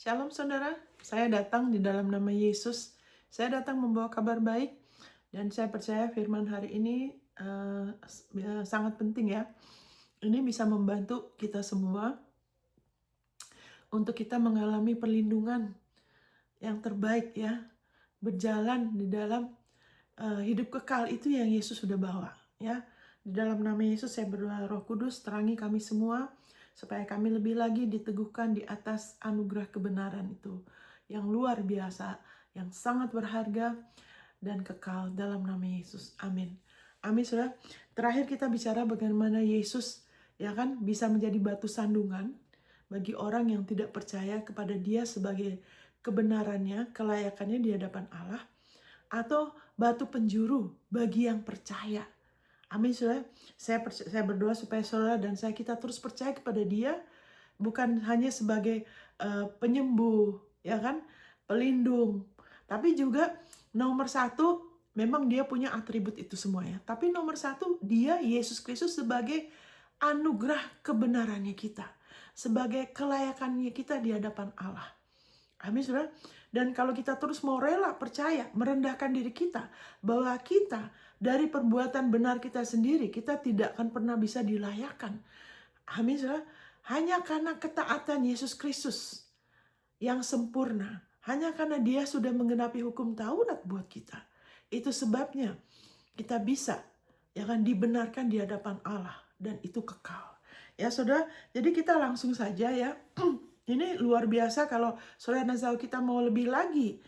Shalom saudara, saya datang di dalam nama Yesus. Saya datang membawa kabar baik dan saya percaya firman hari ini sangat penting ya. Ini bisa membantu kita semua untuk kita mengalami perlindungan yang terbaik ya. Berjalan di dalam hidup kekal itu yang Yesus sudah bawa ya. Di dalam nama Yesus saya berdoa, Roh Kudus terangi kami semua supaya kami lebih lagi diteguhkan di atas anugerah kebenaran itu yang luar biasa, yang sangat berharga dan kekal dalam nama Yesus. Amin. Amin saudara. Terakhir kita bicara bagaimana Yesus ya kan bisa menjadi batu sandungan bagi orang yang tidak percaya kepada Dia sebagai kebenarannya, kelayakannya di hadapan Allah, atau batu penjuru bagi yang percaya. Amin saudara. Saya berdoa supaya saudara dan saya kita terus percaya kepada Dia, bukan hanya sebagai penyembuh, ya kan, pelindung, tapi juga nomor satu memang Dia punya atribut itu semua ya. Tapi nomor satu Dia Yesus Kristus sebagai anugerah kebenarannya kita, sebagai kelayakannya kita di hadapan Allah. Amin saudara. Dan kalau kita terus mau rela percaya, merendahkan diri kita, bahwa kita dari perbuatan benar kita sendiri, kita tidak akan pernah bisa dilayakan. Amin saudara. Hanya karena ketaatan Yesus Kristus yang sempurna, hanya karena Dia sudah menggenapi hukum Taurat buat kita. Itu sebabnya kita bisa ya kan dibenarkan di hadapan Allah dan itu kekal. Ya saudara, jadi kita langsung saja ya. Ini luar biasa kalau saudara Nazal kita mau lebih lagi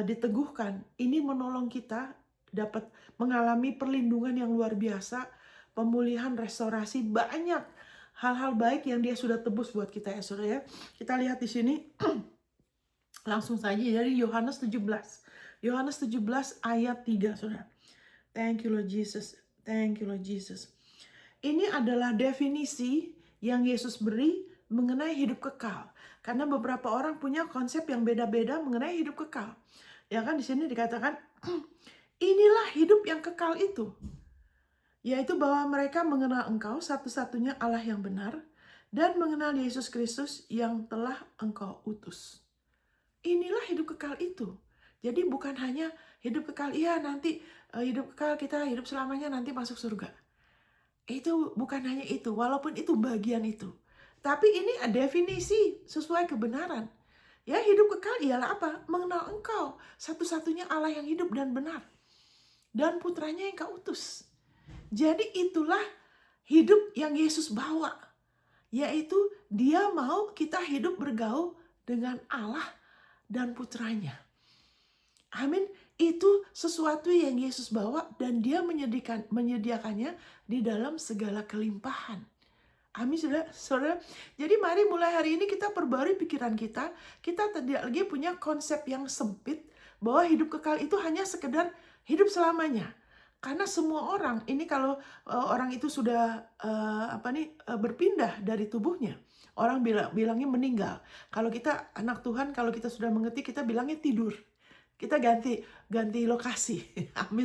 diteguhkan. Ini menolong kita dapat mengalami perlindungan yang luar biasa, pemulihan, restorasi, banyak hal-hal baik yang Dia sudah tebus buat kita ya saudara ya. Kita lihat di sini langsung saja dari Yohanes 17. Yohanes 17 ayat 3 saudara. Thank you Lord Jesus. Thank you Lord Jesus. Ini adalah definisi yang Yesus beri mengenai hidup kekal. Karena beberapa orang punya konsep yang beda-beda mengenai hidup kekal. Ya kan di sini dikatakan inilah hidup yang kekal itu. Yaitu bahwa mereka mengenal Engkau satu-satunya Allah yang benar dan mengenal Yesus Kristus yang telah Engkau utus. Inilah hidup kekal itu. Jadi bukan hanya hidup kekal, iya nanti hidup kekal kita hidup selamanya nanti masuk surga. Itu bukan hanya itu, walaupun itu bagian itu. Tapi ini definisi sesuai kebenaran. Ya hidup kekal ialah apa? Mengenal Engkau, satu-satunya Allah yang hidup dan benar. Dan putranya yang Kau utus. Jadi itulah hidup yang Yesus bawa. Yaitu Dia mau kita hidup bergaul dengan Allah dan putranya. Amin. Itu sesuatu yang Yesus bawa dan Dia menyediakannya di dalam segala kelimpahan. Amin saudara. Jadi mari mulai hari ini kita perbarui pikiran kita. Kita tidak lagi punya konsep yang sempit bahwa hidup kekal itu hanya sekedar hidup selamanya. Karena semua orang ini kalau orang itu sudah berpindah dari tubuhnya, orang bilangnya meninggal. Kalau kita anak Tuhan, kalau kita sudah mengerti, kita bilangnya tidur. Kita ganti lokasi. Amin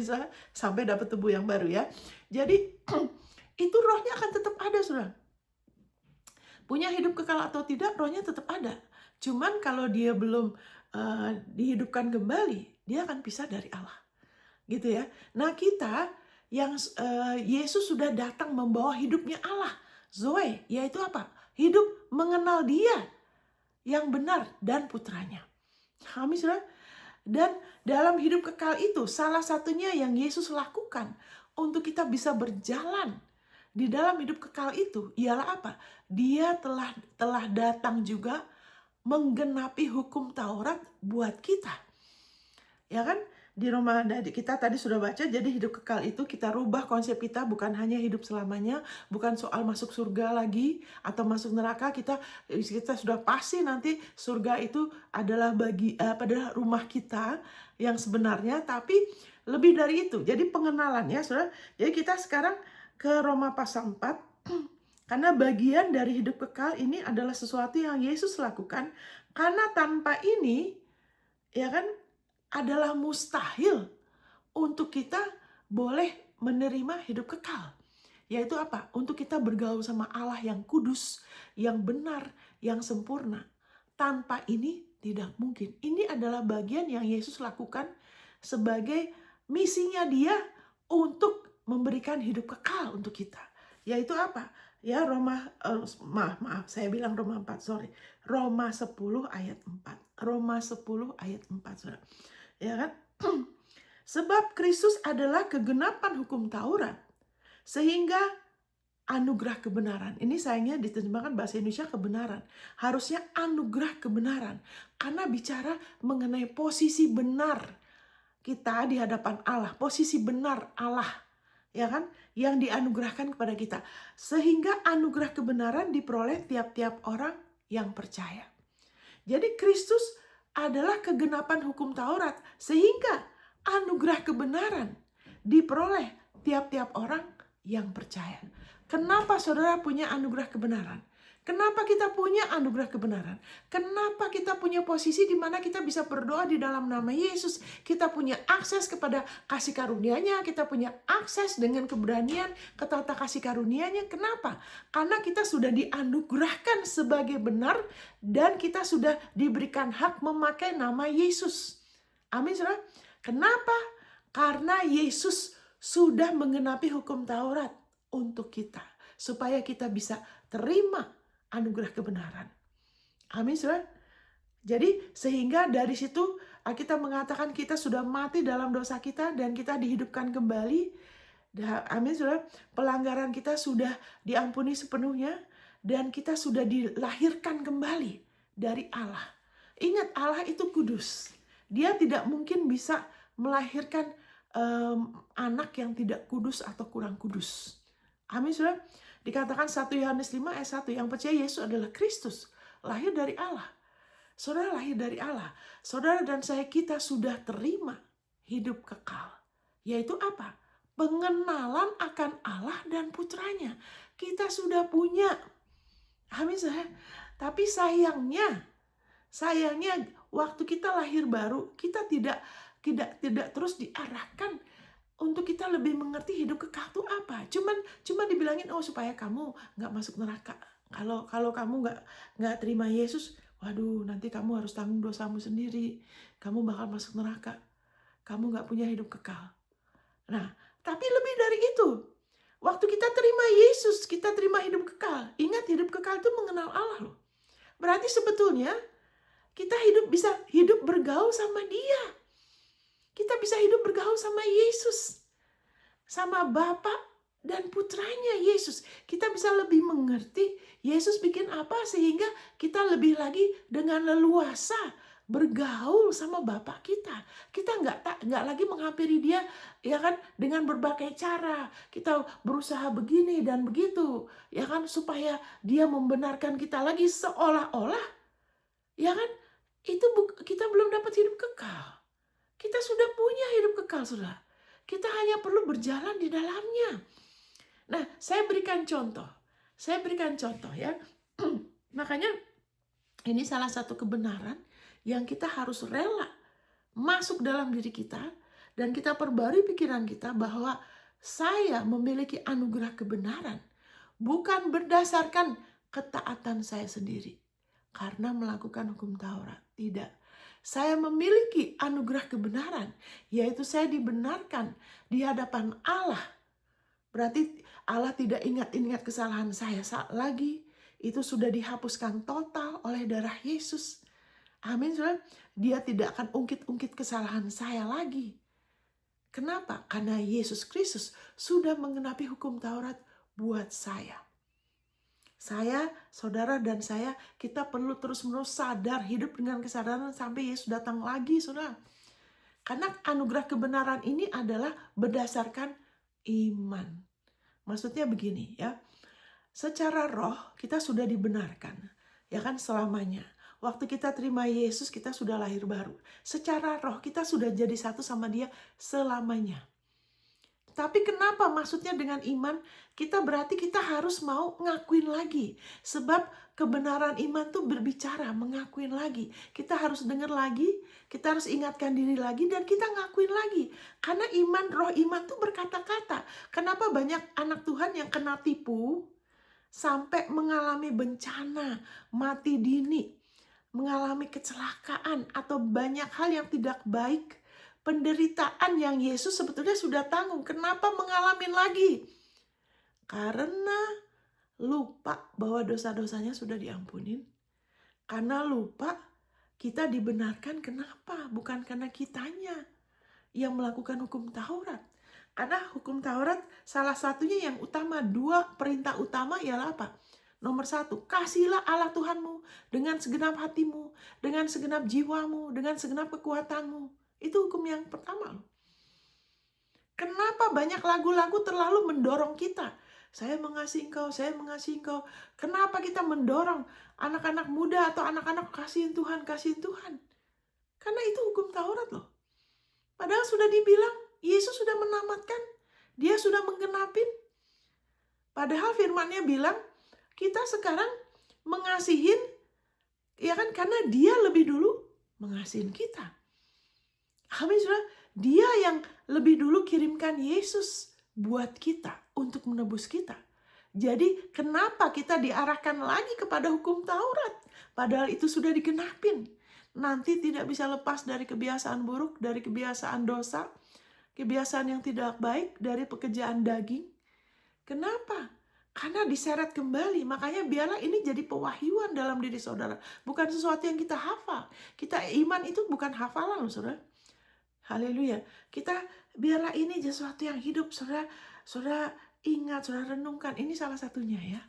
sampai dapat tubuh yang baru ya. Jadi itu rohnya akan tetap ada saudara. Punya hidup kekal atau tidak, rohnya tetap ada. Cuman kalau dia belum dihidupkan kembali, dia akan pisah dari Allah. Gitu ya. Nah kita yang Yesus sudah datang membawa hidupnya Allah. Zoe, yaitu apa? Hidup mengenal Dia yang benar dan putranya. Amin saudara. Dan dalam hidup kekal itu, salah satunya yang Yesus lakukan untuk kita bisa berjalan di dalam hidup kekal itu ialah apa? Dia telah datang juga menggenapi hukum Taurat buat kita. Ya kan? Di Roma kita tadi sudah baca, jadi hidup kekal itu kita rubah konsep kita, bukan hanya hidup selamanya, bukan soal masuk surga lagi atau masuk neraka. Kita sudah pasti nanti surga itu adalah pada rumah kita yang sebenarnya, tapi lebih dari itu. Jadi pengenalan ya saudara. Jadi kita sekarang ke Roma pasal 4, karena bagian dari hidup kekal ini adalah sesuatu yang Yesus lakukan, karena tanpa ini ya kan adalah mustahil untuk kita boleh menerima hidup kekal. Yaitu apa? Untuk kita bergaul sama Allah yang kudus, yang benar, yang sempurna. Tanpa ini Tidak mungkin. Ini adalah bagian yang Yesus lakukan sebagai misinya dia untuk memberikan hidup kekal untuk kita. Yaitu apa? Ya maaf, saya bilang Roma 4, sorry. Roma 10 ayat 4. Roma 10 ayat 4, Saudara. Ya kan? Sebab Kristus adalah kegenapan hukum Taurat, sehingga anugerah kebenaran. Ini sayangnya diterjemahkan bahasa Indonesia kebenaran. Harusnya anugerah kebenaran. Karena bicara mengenai posisi benar kita di hadapan Allah. Posisi benar Allah. Ya kan? Yang dianugerahkan kepada kita. Sehingga anugerah kebenaran diperoleh tiap-tiap orang yang percaya. Jadi Kristus adalah kegenapan hukum Taurat. Sehingga anugerah kebenaran diperoleh tiap-tiap orang yang percaya. Kenapa saudara punya anugerah kebenaran? Kenapa kita punya anugerah kebenaran? Kenapa kita punya posisi di mana kita bisa berdoa di dalam nama Yesus? Kita punya akses kepada kasih karunia-Nya, kita punya akses dengan keberanian ke tata kasih karunia-Nya. Kenapa? Karena kita sudah dianugerahkan sebagai benar dan kita sudah diberikan hak memakai nama Yesus. Amin, saudara. Kenapa? Karena Yesus sudah menggenapi hukum Taurat untuk kita, supaya kita bisa terima anugerah kebenaran. Amin, saudara. Jadi sehingga dari situ kita mengatakan kita sudah mati dalam dosa kita dan kita dihidupkan kembali. Amin, saudara. Pelanggaran kita sudah diampuni sepenuhnya dan kita sudah dilahirkan kembali dari Allah. Ingat, Allah itu kudus. Dia tidak mungkin bisa melahirkan anak yang tidak kudus atau kurang kudus. Amin, saudara. Dikatakan 1 Yohanes 5 ayat 1, yang percaya Yesus adalah Kristus, lahir dari Allah. Saudara lahir dari Allah. Saudara dan saya, kita sudah terima hidup kekal. Yaitu apa? Pengenalan akan Allah dan putranya. Kita sudah punya. Amin, saudara. Tapi sayangnya waktu kita lahir baru, kita tidak terus diarahkan untuk kita lebih mengerti hidup kekal itu apa. Cuman dibilangin, oh supaya kamu nggak masuk neraka. Kalau kamu nggak terima Yesus, waduh, nanti kamu harus tanggung dosamu sendiri. Kamu bakal masuk neraka. Kamu nggak punya hidup kekal. Nah, tapi lebih dari itu. Waktu kita terima Yesus, kita terima hidup kekal. Ingat, hidup kekal itu mengenal Allah loh. Berarti sebetulnya kita bisa hidup bergaul sama Dia. Kita bisa hidup bergaul sama Yesus, sama Bapa dan putranya Yesus. Kita bisa lebih mengerti Yesus bikin apa sehingga kita lebih lagi dengan leluasa bergaul sama Bapa kita. Kita nggak lagi menghampiri Dia, ya kan, dengan berbagai cara. Kita berusaha begini dan begitu, ya kan, supaya Dia membenarkan kita lagi seolah-olah, ya kan, kita belum dapat hidup kekal. Kita sudah punya hidup kekal, saudara. Kita hanya perlu berjalan di dalamnya. Nah, saya berikan contoh ya. Makanya ini salah satu kebenaran yang kita harus rela masuk dalam diri kita dan kita perbarui pikiran kita bahwa saya memiliki anugerah kebenaran bukan berdasarkan ketaatan saya sendiri karena melakukan hukum Taurat. Tidak. Saya memiliki anugerah kebenaran, yaitu saya dibenarkan di hadapan Allah. Berarti Allah tidak ingat-ingat kesalahan saya lagi. Itu sudah dihapuskan total oleh darah Yesus. Amin, saudara. Dia tidak akan ungkit-ungkit kesalahan saya lagi. Kenapa? Karena Yesus Kristus sudah menggenapi hukum Taurat buat saya. Saya, saudara dan saya, kita perlu terus-menerus sadar, hidup dengan kesadaran sampai Yesus datang lagi, saudara. Karena anugerah kebenaran ini adalah berdasarkan iman. Maksudnya begini ya, secara roh kita sudah dibenarkan, ya kan, selamanya. Waktu kita terima Yesus, kita sudah lahir baru. Secara roh kita sudah jadi satu sama Dia selamanya. Tapi kenapa maksudnya dengan iman? Berarti kita harus mau ngakuin lagi. Sebab kebenaran iman tuh berbicara, mengakuin lagi. Kita harus dengar lagi, kita harus ingatkan diri lagi, dan kita ngakuin lagi. Karena roh iman tuh berkata-kata. Kenapa banyak anak Tuhan yang kena tipu, sampai mengalami bencana, mati dini. mengalami kecelakaan atau banyak hal yang tidak baik, penderitaan yang Yesus sebetulnya sudah tanggung. Kenapa mengalami lagi? Karena lupa bahwa dosa-dosanya sudah diampunin. Karena lupa kita dibenarkan, kenapa? Bukan karena kitanya yang melakukan hukum Taurat. Karena hukum Taurat salah satunya yang utama, 2 perintah utama ialah apa? Nomor 1, kasihilah Allah Tuhanmu dengan segenap hatimu, dengan segenap jiwamu, dengan segenap kekuatanmu. Itu hukum yang pertama loh. Kenapa banyak lagu-lagu terlalu mendorong kita? Saya mengasihi engkau, saya mengasihi engkau. Kenapa kita mendorong anak-anak muda atau anak-anak kasihin Tuhan, kasihin Tuhan? Karena itu hukum Taurat loh. Padahal sudah dibilang, Yesus sudah menamatkan, dia sudah menggenapin. Padahal firman-Nya bilang, kita sekarang mengasihin, ya kan, karena dia lebih dulu mengasihin kita. Amin, saudara. Dia yang lebih dulu kirimkan Yesus buat kita, untuk menebus kita. Jadi kenapa kita diarahkan lagi kepada hukum Taurat? Padahal itu sudah digenapin. Nanti tidak bisa lepas dari kebiasaan buruk, dari kebiasaan dosa, kebiasaan yang tidak baik, dari pekerjaan daging. Kenapa? Karena diseret kembali. Makanya biarlah ini jadi pewahyuan dalam diri saudara. Bukan sesuatu yang kita hafal. Kita iman itu bukan hafalan loh, saudara. Haleluya. Kita biarlah ini sesuatu yang hidup, saudara. Saudara ingat, saudara renungkan. Ini salah satunya ya.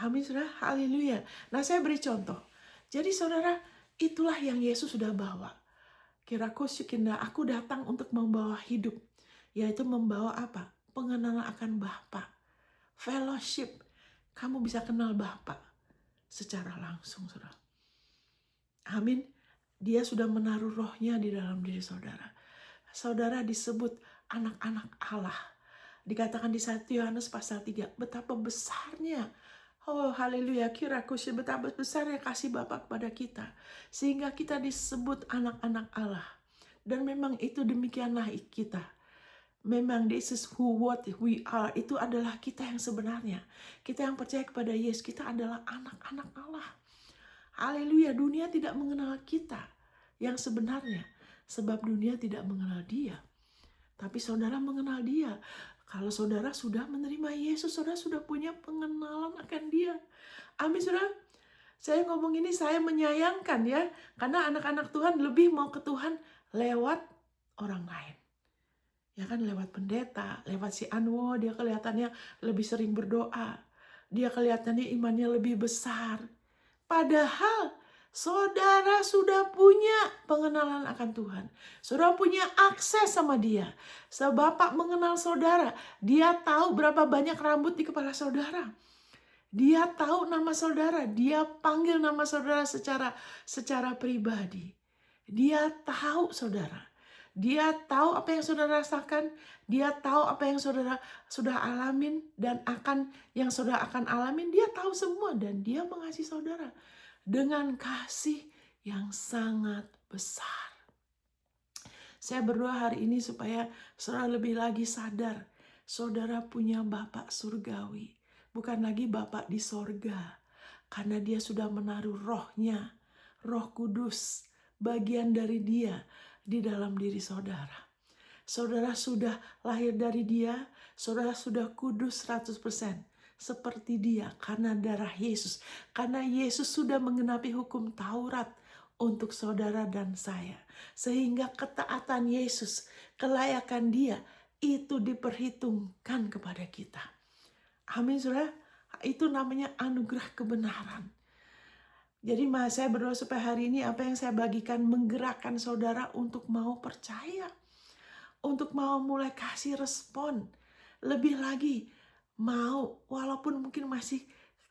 Amin, saudara. Haleluya. Nah, saya beri contoh. Jadi saudara, itulah yang Yesus sudah bawa. Kiraku syukinda, aku datang untuk membawa hidup. Yaitu membawa apa? Pengenalan akan Bapa. Fellowship. Kamu bisa kenal Bapa secara langsung, saudara. Amin. Dia sudah menaruh rohnya di dalam diri saudara. Saudara disebut anak-anak Allah. Dikatakan di 1 Yohanes pasal 3, betapa besarnya, oh haleluya, kiraku betapa besarnya kasih Bapa kepada kita. Sehingga kita disebut anak-anak Allah. Dan memang itu demikianlah kita. Memang this is what we are. Itu adalah kita yang sebenarnya. Kita yang percaya kepada Yesus, kita adalah anak-anak Allah. Haleluya, dunia tidak mengenal kita yang sebenarnya. Sebab dunia tidak mengenal dia. Tapi saudara mengenal dia. Kalau saudara sudah menerima Yesus, saudara sudah punya pengenalan akan dia. Amin, saudara. Saya ngomong ini saya menyayangkan ya. Karena anak-anak Tuhan lebih mau ke Tuhan lewat orang lain. Ya kan, lewat pendeta, lewat si Anwo, dia kelihatannya lebih sering berdoa. Dia kelihatannya imannya lebih besar. Padahal saudara sudah punya pengenalan akan Tuhan. Saudara punya akses sama dia. Bapak mengenal saudara. Dia tahu berapa banyak rambut di kepala saudara. Dia tahu nama saudara. Dia panggil nama saudara secara pribadi. Dia tahu saudara. Dia tahu apa yang saudara rasakan. Dia tahu apa yang saudara sudah alamin dan yang saudara akan alamin. Dia tahu semua dan dia mengasihi saudara dengan kasih yang sangat besar. Saya berdoa hari ini supaya saudara lebih lagi sadar. Saudara punya Bapa surgawi. Bukan lagi Bapa di sorga. Karena dia sudah menaruh rohnya. Roh Kudus. Bagian dari dia di dalam diri saudara. Saudara sudah lahir dari dia. Saudara sudah kudus 100%. Seperti dia karena darah Yesus. Karena Yesus sudah menggenapi hukum Taurat untuk saudara dan saya. Sehingga ketaatan Yesus, kelayakan dia, itu diperhitungkan kepada kita. Amin, saudara. Itu namanya anugerah kebenaran. Jadi saya berdoa supaya hari ini apa yang saya bagikan menggerakkan saudara untuk mau percaya. Untuk mau mulai kasih respon. Lebih lagi mau, walaupun mungkin masih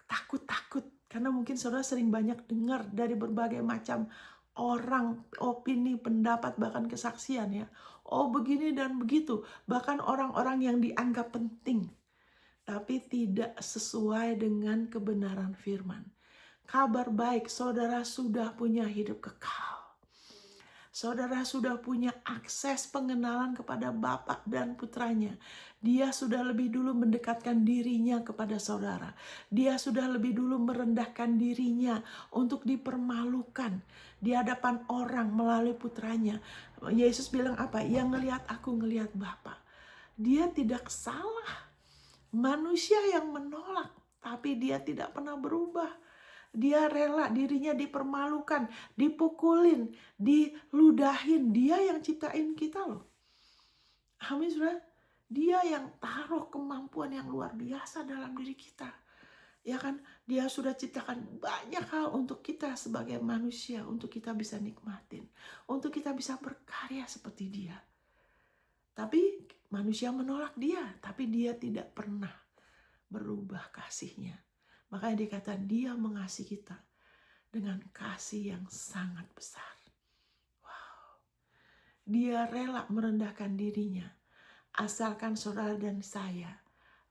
takut-takut. Karena mungkin saudara sering banyak dengar dari berbagai macam orang, opini, pendapat, bahkan kesaksian ya. Oh begini dan begitu. Bahkan orang-orang yang dianggap penting. Tapi tidak sesuai dengan kebenaran firman. Kabar baik, saudara sudah punya hidup kekal. Saudara sudah punya akses pengenalan kepada Bapa dan Putranya. Dia sudah lebih dulu mendekatkan dirinya kepada saudara. Dia sudah lebih dulu merendahkan dirinya untuk dipermalukan di hadapan orang melalui Putranya. Yesus bilang apa? Yang ngelihat aku ngelihat Bapa. Dia tidak salah. Manusia yang menolak, tapi dia tidak pernah berubah. Dia rela dirinya dipermalukan, dipukulin, diludahin. Dia yang ciptain kita loh. Amin, saudara. Dia yang taruh kemampuan yang luar biasa dalam diri kita. Ya kan, dia sudah ciptakan banyak hal untuk kita sebagai manusia, untuk kita bisa nikmatin, untuk kita bisa berkarya seperti dia. Tapi manusia menolak dia, tapi dia tidak pernah berubah kasihnya. Makanya dikatakan dia mengasihi kita dengan kasih yang sangat besar. Wow. Dia rela merendahkan dirinya. Asalkan saudara dan saya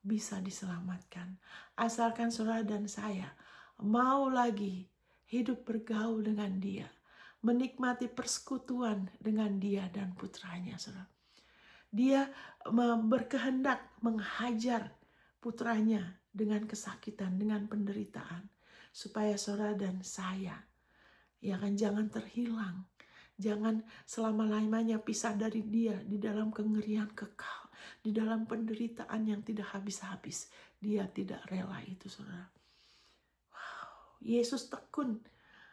bisa diselamatkan. Asalkan saudara dan saya mau lagi hidup bergaul dengan dia. Menikmati persekutuan dengan dia dan putranya, saudara. Dia berkehendak menghajar putranya dengan kesakitan, dengan penderitaan, supaya saudara dan saya, ya kan, jangan terhilang, jangan selama-lamanya pisah dari dia di dalam kengerian kekal, di dalam penderitaan yang tidak habis-habis. Dia tidak rela itu, saudara. Wow, Yesus tekun,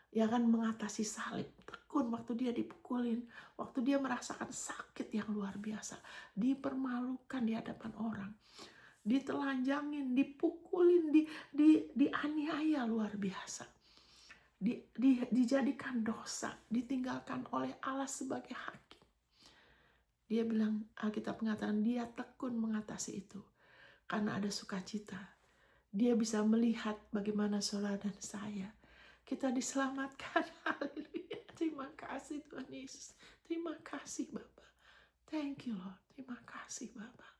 ya kan, mengatasi salib. Tekun waktu dia dipukulin, waktu dia merasakan sakit yang luar biasa, dipermalukan di hadapan orang, ditelanjangin, dipukulin, dianiaya luar biasa, dijadikan dosa, ditinggalkan oleh Allah sebagai hakim. Dia bilang, Alkitab mengatakan dia tekun mengatasi itu karena ada sukacita. Dia bisa melihat bagaimana saudara dan saya, kita diselamatkan. Haleluya. Terima kasih Tuhan Yesus. Terima kasih Bapa. Thank you Lord. Terima kasih Bapa.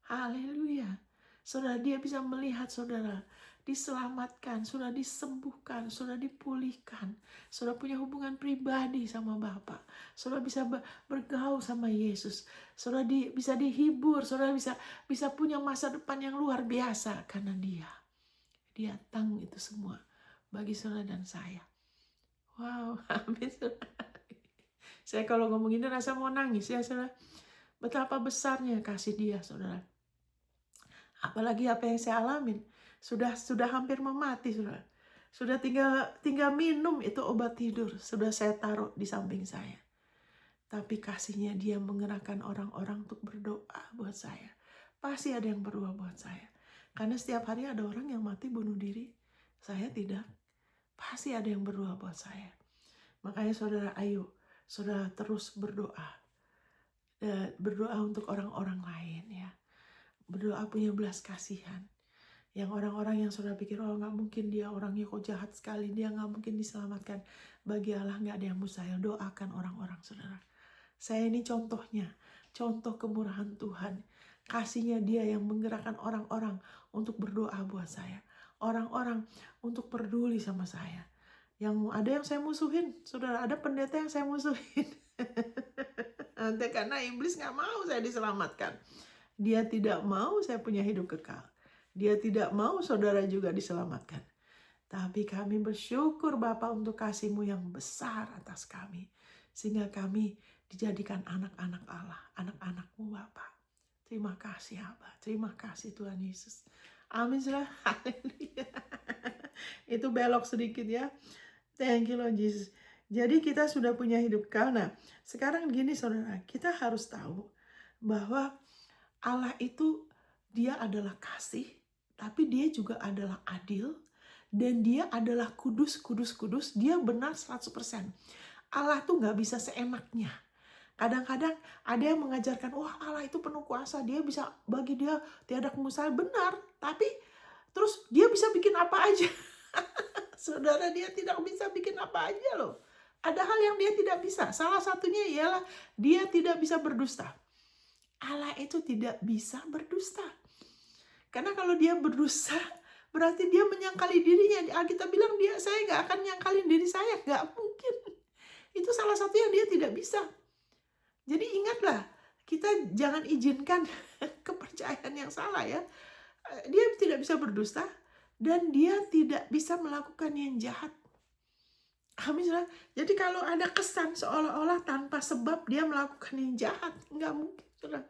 Haleluya. Saudara, dia bisa melihat saudara diselamatkan, sudah disembuhkan, sudah dipulihkan, sudah punya hubungan pribadi sama Bapa, saudara bisa bergaul sama Yesus, saudara bisa dihibur, saudara bisa punya masa depan yang luar biasa karena dia tanggung itu semua bagi saudara dan saya. Wow, amin. Saya kalau ngomong ini rasa mau nangis ya saudara. Betapa besarnya kasih dia saudara. Apalagi apa yang saya alamin. Sudah hampir memati saudara. Sudah tinggal minum itu obat tidur. Sudah saya taruh di samping saya. Tapi kasihnya dia menggerakkan orang-orang untuk berdoa buat saya. Pasti ada yang berdoa buat saya. Karena setiap hari ada orang yang mati bunuh diri. Saya tidak. Pasti ada yang berdoa buat saya. Makanya saudara, ayo saudara terus berdoa. Berdoa untuk orang-orang lain ya. Berdoa punya belas kasihan. Yang orang-orang yang saudara pikir, oh gak mungkin dia orangnya kok jahat sekali, dia gak mungkin diselamatkan. Bagi Allah gak ada yang mustahil. Doakan orang-orang saudara. Saya ini contohnya, contoh kemurahan Tuhan. Kasihnya dia yang menggerakkan orang-orang untuk berdoa buat saya. Orang-orang untuk peduli sama saya. Yang ada yang saya musuhin, saudara, ada pendeta yang saya musuhin. Karena iblis gak mau saya diselamatkan. Dia tidak mau saya punya hidup kekal. Dia tidak mau saudara juga diselamatkan. Tapi kami bersyukur Bapa untuk kasih-Mu yang besar atas kami. Sehingga kami dijadikan anak-anak Allah, anak-anak-Mu Bapa. Terima kasih Abah, terima kasih Tuhan Yesus. Amin saudara, haleluya. Itu belok sedikit ya. Thank you Lord Jesus. Jadi kita sudah punya hidup kekal. Nah, sekarang gini saudara, kita harus tahu bahwa Allah itu dia adalah kasih, tapi dia juga adalah adil, dan dia adalah kudus. Dia benar 100%. Allah tuh gak bisa seenaknya. Kadang-kadang ada yang mengajarkan, wah Allah itu penuh kuasa, dia bisa, bagi dia tiada kemustahilan. Benar, tapi terus dia bisa bikin apa aja. Saudara, dia tidak bisa bikin apa aja loh. Ada hal yang dia tidak bisa. Salah satunya ialah dia tidak bisa berdusta. Allah itu tidak bisa berdusta. Karena kalau dia berdusta, berarti dia menyangkali dirinya. Alkitab bilang saya gak akan nyangkalin diri saya. Gak mungkin. Itu itu salah satu yang dia tidak bisa. Jadi ingatlah, kita jangan izinkan kepercayaan yang salah ya. Dia tidak bisa berdusta dan dia tidak bisa melakukan yang jahat. Amin, saudara. Jadi kalau ada kesan seolah-olah tanpa sebab dia melakukan yang jahat, nggak mungkin, saudara.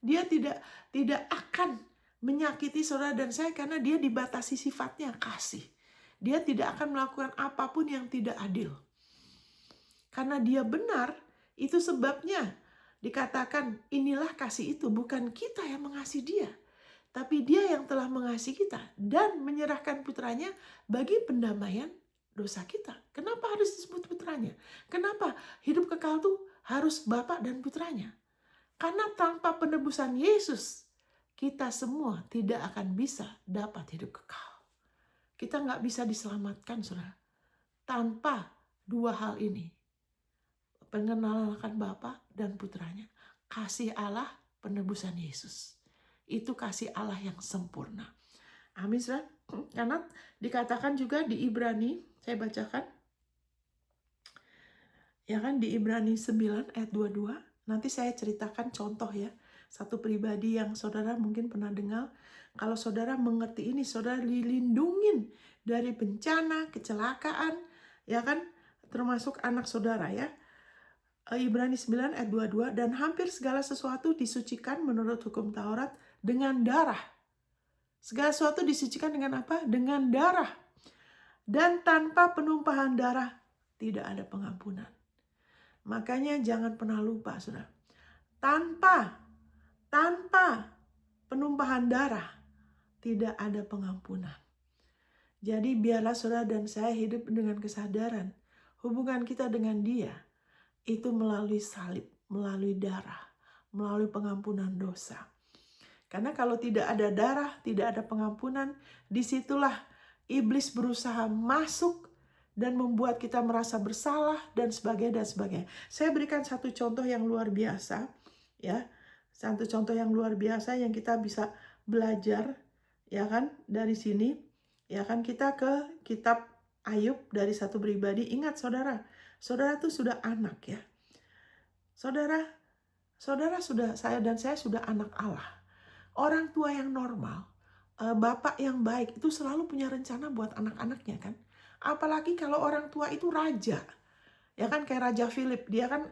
Dia tidak akan menyakiti saudara dan saya karena dia dibatasi sifatnya kasih. Dia tidak akan melakukan apapun yang tidak adil. Karena dia benar, itu sebabnya dikatakan inilah kasih itu. Bukan kita yang mengasihi dia, tapi dia yang telah mengasihi kita dan menyerahkan putranya bagi pendamaian dosa kita. Kenapa harus disebut putranya? Kenapa hidup kekal itu harus Bapa dan putranya? Karena tanpa penebusan Yesus, kita semua tidak akan bisa dapat hidup kekal. Kita nggak bisa diselamatkan, saudara, tanpa dua hal ini. Pengenalan akan Bapa dan putranya. Kasih Allah, penebusan Yesus. Itu kasih Allah yang sempurna. Amin, saudara. Karena dikatakan juga di Ibrani, saya bacakan. Ya kan, di Ibrani 9 ayat 22. Nanti saya ceritakan contoh ya. Satu pribadi yang saudara mungkin pernah dengar. Kalau saudara mengerti ini, saudara dilindungin dari bencana, kecelakaan, ya kan, termasuk anak saudara ya. Ibrani 9 ayat 22, dan hampir segala sesuatu disucikan menurut hukum Taurat dengan darah. Segala sesuatu disucikan dengan apa? Dengan darah. Dan tanpa penumpahan darah tidak ada pengampunan. Makanya jangan pernah lupa, saudara. Tanpa penumpahan darah tidak ada pengampunan. Jadi biarlah saudara dan saya hidup dengan kesadaran hubungan kita dengan Dia itu melalui salib, melalui darah, melalui pengampunan dosa. Karena kalau tidak ada darah, tidak ada pengampunan, disitulah iblis berusaha masuk dan membuat kita merasa bersalah dan sebagainya dan sebagainya. Saya berikan satu contoh yang luar biasa, ya, satu contoh yang luar biasa yang kita bisa belajar, ya kan, dari sini, ya kan, kita ke kitab Ayub dari satu pribadi. Ingat saudara tuh sudah anak ya. Saudara sudah, saya sudah anak Allah. Orang tua yang normal, bapak yang baik itu selalu punya rencana buat anak-anaknya kan. Apalagi kalau orang tua itu raja. Ya kan, kayak Raja Philip, dia kan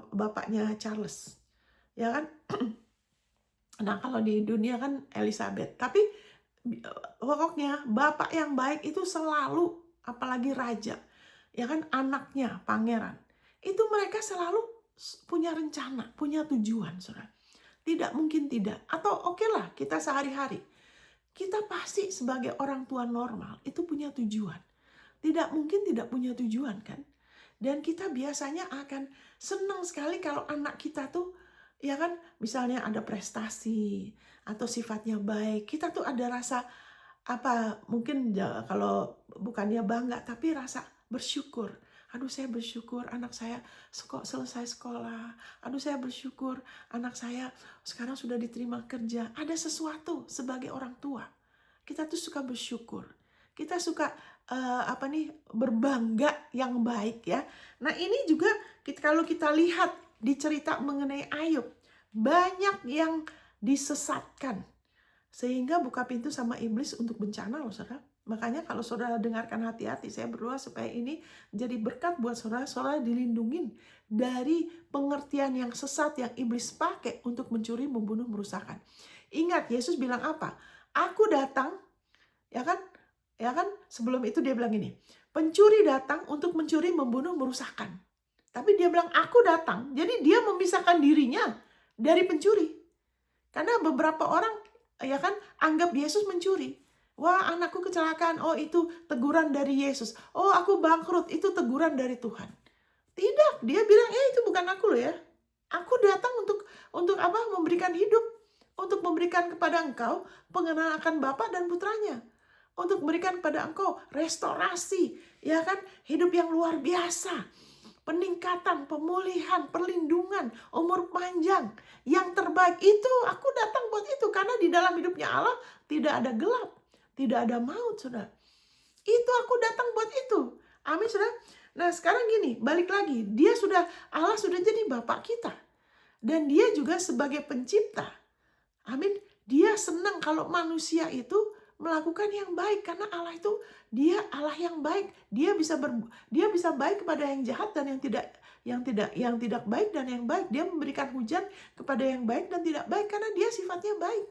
bapaknya Charles. Ya kan? Nah, kalau di dunia kan Elizabeth. Tapi pokoknya bapak yang baik itu selalu, apalagi raja, ya kan, anaknya pangeran, itu mereka selalu punya rencana, punya tujuan, saudara. Tidak mungkin tidak. Atau oke lah, kita sehari-hari kita pasti sebagai orang tua normal itu punya tujuan. Tidak mungkin tidak punya tujuan kan. Dan kita biasanya akan senang sekali kalau anak kita tuh, ya kan, misalnya ada prestasi atau sifatnya baik, kita tuh ada rasa apa, mungkin kalau bukannya bangga tapi rasa bersyukur. Aduh, saya bersyukur anak saya selesai sekolah. Aduh, saya bersyukur anak saya sekarang sudah diterima kerja. Ada sesuatu sebagai orang tua, kita tuh suka bersyukur. Kita suka berbangga yang baik ya. Nah, ini juga kalau kita lihat di cerita mengenai Ayub, banyak yang disesatkan sehingga buka pintu sama iblis untuk bencana loh, saudara. Makanya kalau saudara dengarkan, hati-hati. Saya berdoa supaya ini jadi berkat buat saudara. Saudara dilindungin dari pengertian yang sesat yang iblis pakai untuk mencuri, membunuh, merusakkan. Ingat, Yesus bilang apa? Aku datang, ya kan? Ya kan? Sebelum itu dia bilang ini, pencuri datang untuk mencuri, membunuh, merusakkan. Tapi dia bilang aku datang. Jadi dia memisahkan dirinya dari pencuri. Karena beberapa orang, ya kan, anggap Yesus mencuri. Wah, anakku kecelakaan. Oh, itu teguran dari Yesus. Oh, aku bangkrut. Itu teguran dari Tuhan. Tidak, dia bilang, itu bukan aku loh ya. Aku datang untuk apa? Memberikan hidup. Untuk memberikan kepada engkau pengenalan akan Bapa dan Putranya. Untuk memberikan kepada engkau restorasi, ya kan? Hidup yang luar biasa. Peningkatan, pemulihan, perlindungan, umur panjang. Yang terbaik itu, aku datang buat itu. Karena di dalam hidupnya Allah tidak ada gelap. Tidak ada maut, saudara. Itu aku datang buat itu. Amin, saudara. Nah, sekarang gini, balik lagi. Allah sudah jadi Bapak kita. Dan dia juga sebagai pencipta. Amin. Dia senang kalau manusia itu melakukan yang baik karena Allah itu dia Allah yang baik. Dia bisa baik kepada yang jahat dan yang tidak baik dan yang baik. Dia memberikan hujan kepada yang baik dan tidak baik karena dia sifatnya baik.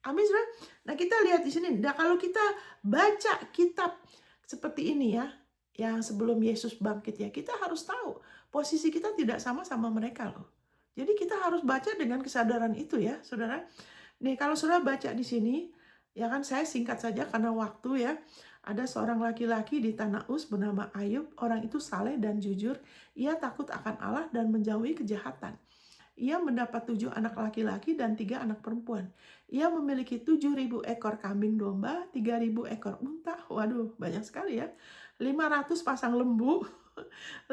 Amin, saudara. Nah, kita lihat di sini. Nah, kalau kita baca kitab seperti ini ya, yang sebelum Yesus bangkit ya, kita harus tahu posisi kita tidak sama sama mereka loh. Jadi kita harus baca dengan kesadaran itu ya, saudara. Nih, kalau saudara baca di sini, ya kan saya singkat saja karena waktu ya. Ada seorang laki-laki di tanah Uz bernama Ayub. Orang itu saleh dan jujur. Ia takut akan Allah dan menjauhi kejahatan. Ia mendapat 7 anak laki-laki dan 3 anak perempuan. Ia memiliki 7.000 ekor kambing domba, 3.000 ekor unta. Waduh, banyak sekali ya. 500 pasang lembu,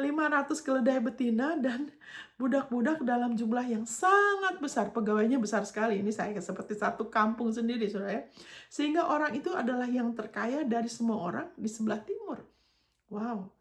500 keledai betina, dan budak-budak dalam jumlah yang sangat besar. Pegawainya besar sekali. Ini saya seperti satu kampung sendiri, saudara ya. Sehingga orang itu adalah yang terkaya dari semua orang di sebelah timur. Wow.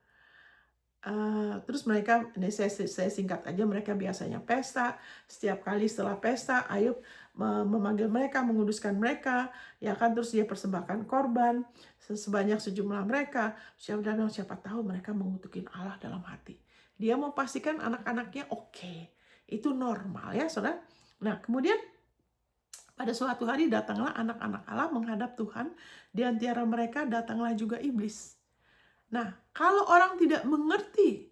Terus mereka, ini saya singkat aja, mereka biasanya pesta. Setiap kali setelah pesta, Ayub memanggil mereka, menguduskan mereka, ya kan, terus dia persembahkan korban sebanyak sejumlah mereka. Siapa tahu mereka mengutukin Allah dalam hati. Dia mau pastikan anak-anaknya oke. Itu normal ya, saudara. Nah, kemudian pada suatu hari datanglah anak-anak Allah menghadap Tuhan. Di antara mereka datanglah juga iblis. Nah, kalau orang tidak mengerti,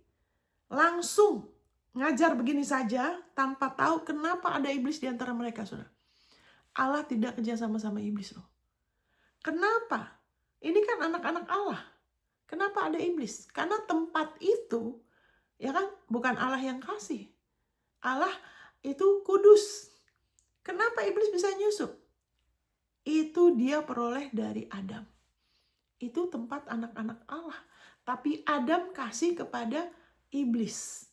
langsung ngajar begini saja tanpa tahu kenapa ada iblis di antara mereka, saudara. Allah tidak kerja sama iblis loh. Kenapa? Ini kan anak-anak Allah. Kenapa ada iblis? Karena tempat itu, ya kan, bukan Allah yang kasih. Allah itu kudus. Kenapa iblis bisa nyusup? Itu dia peroleh dari Adam. Itu tempat anak-anak Allah. Tapi Adam kasih kepada iblis.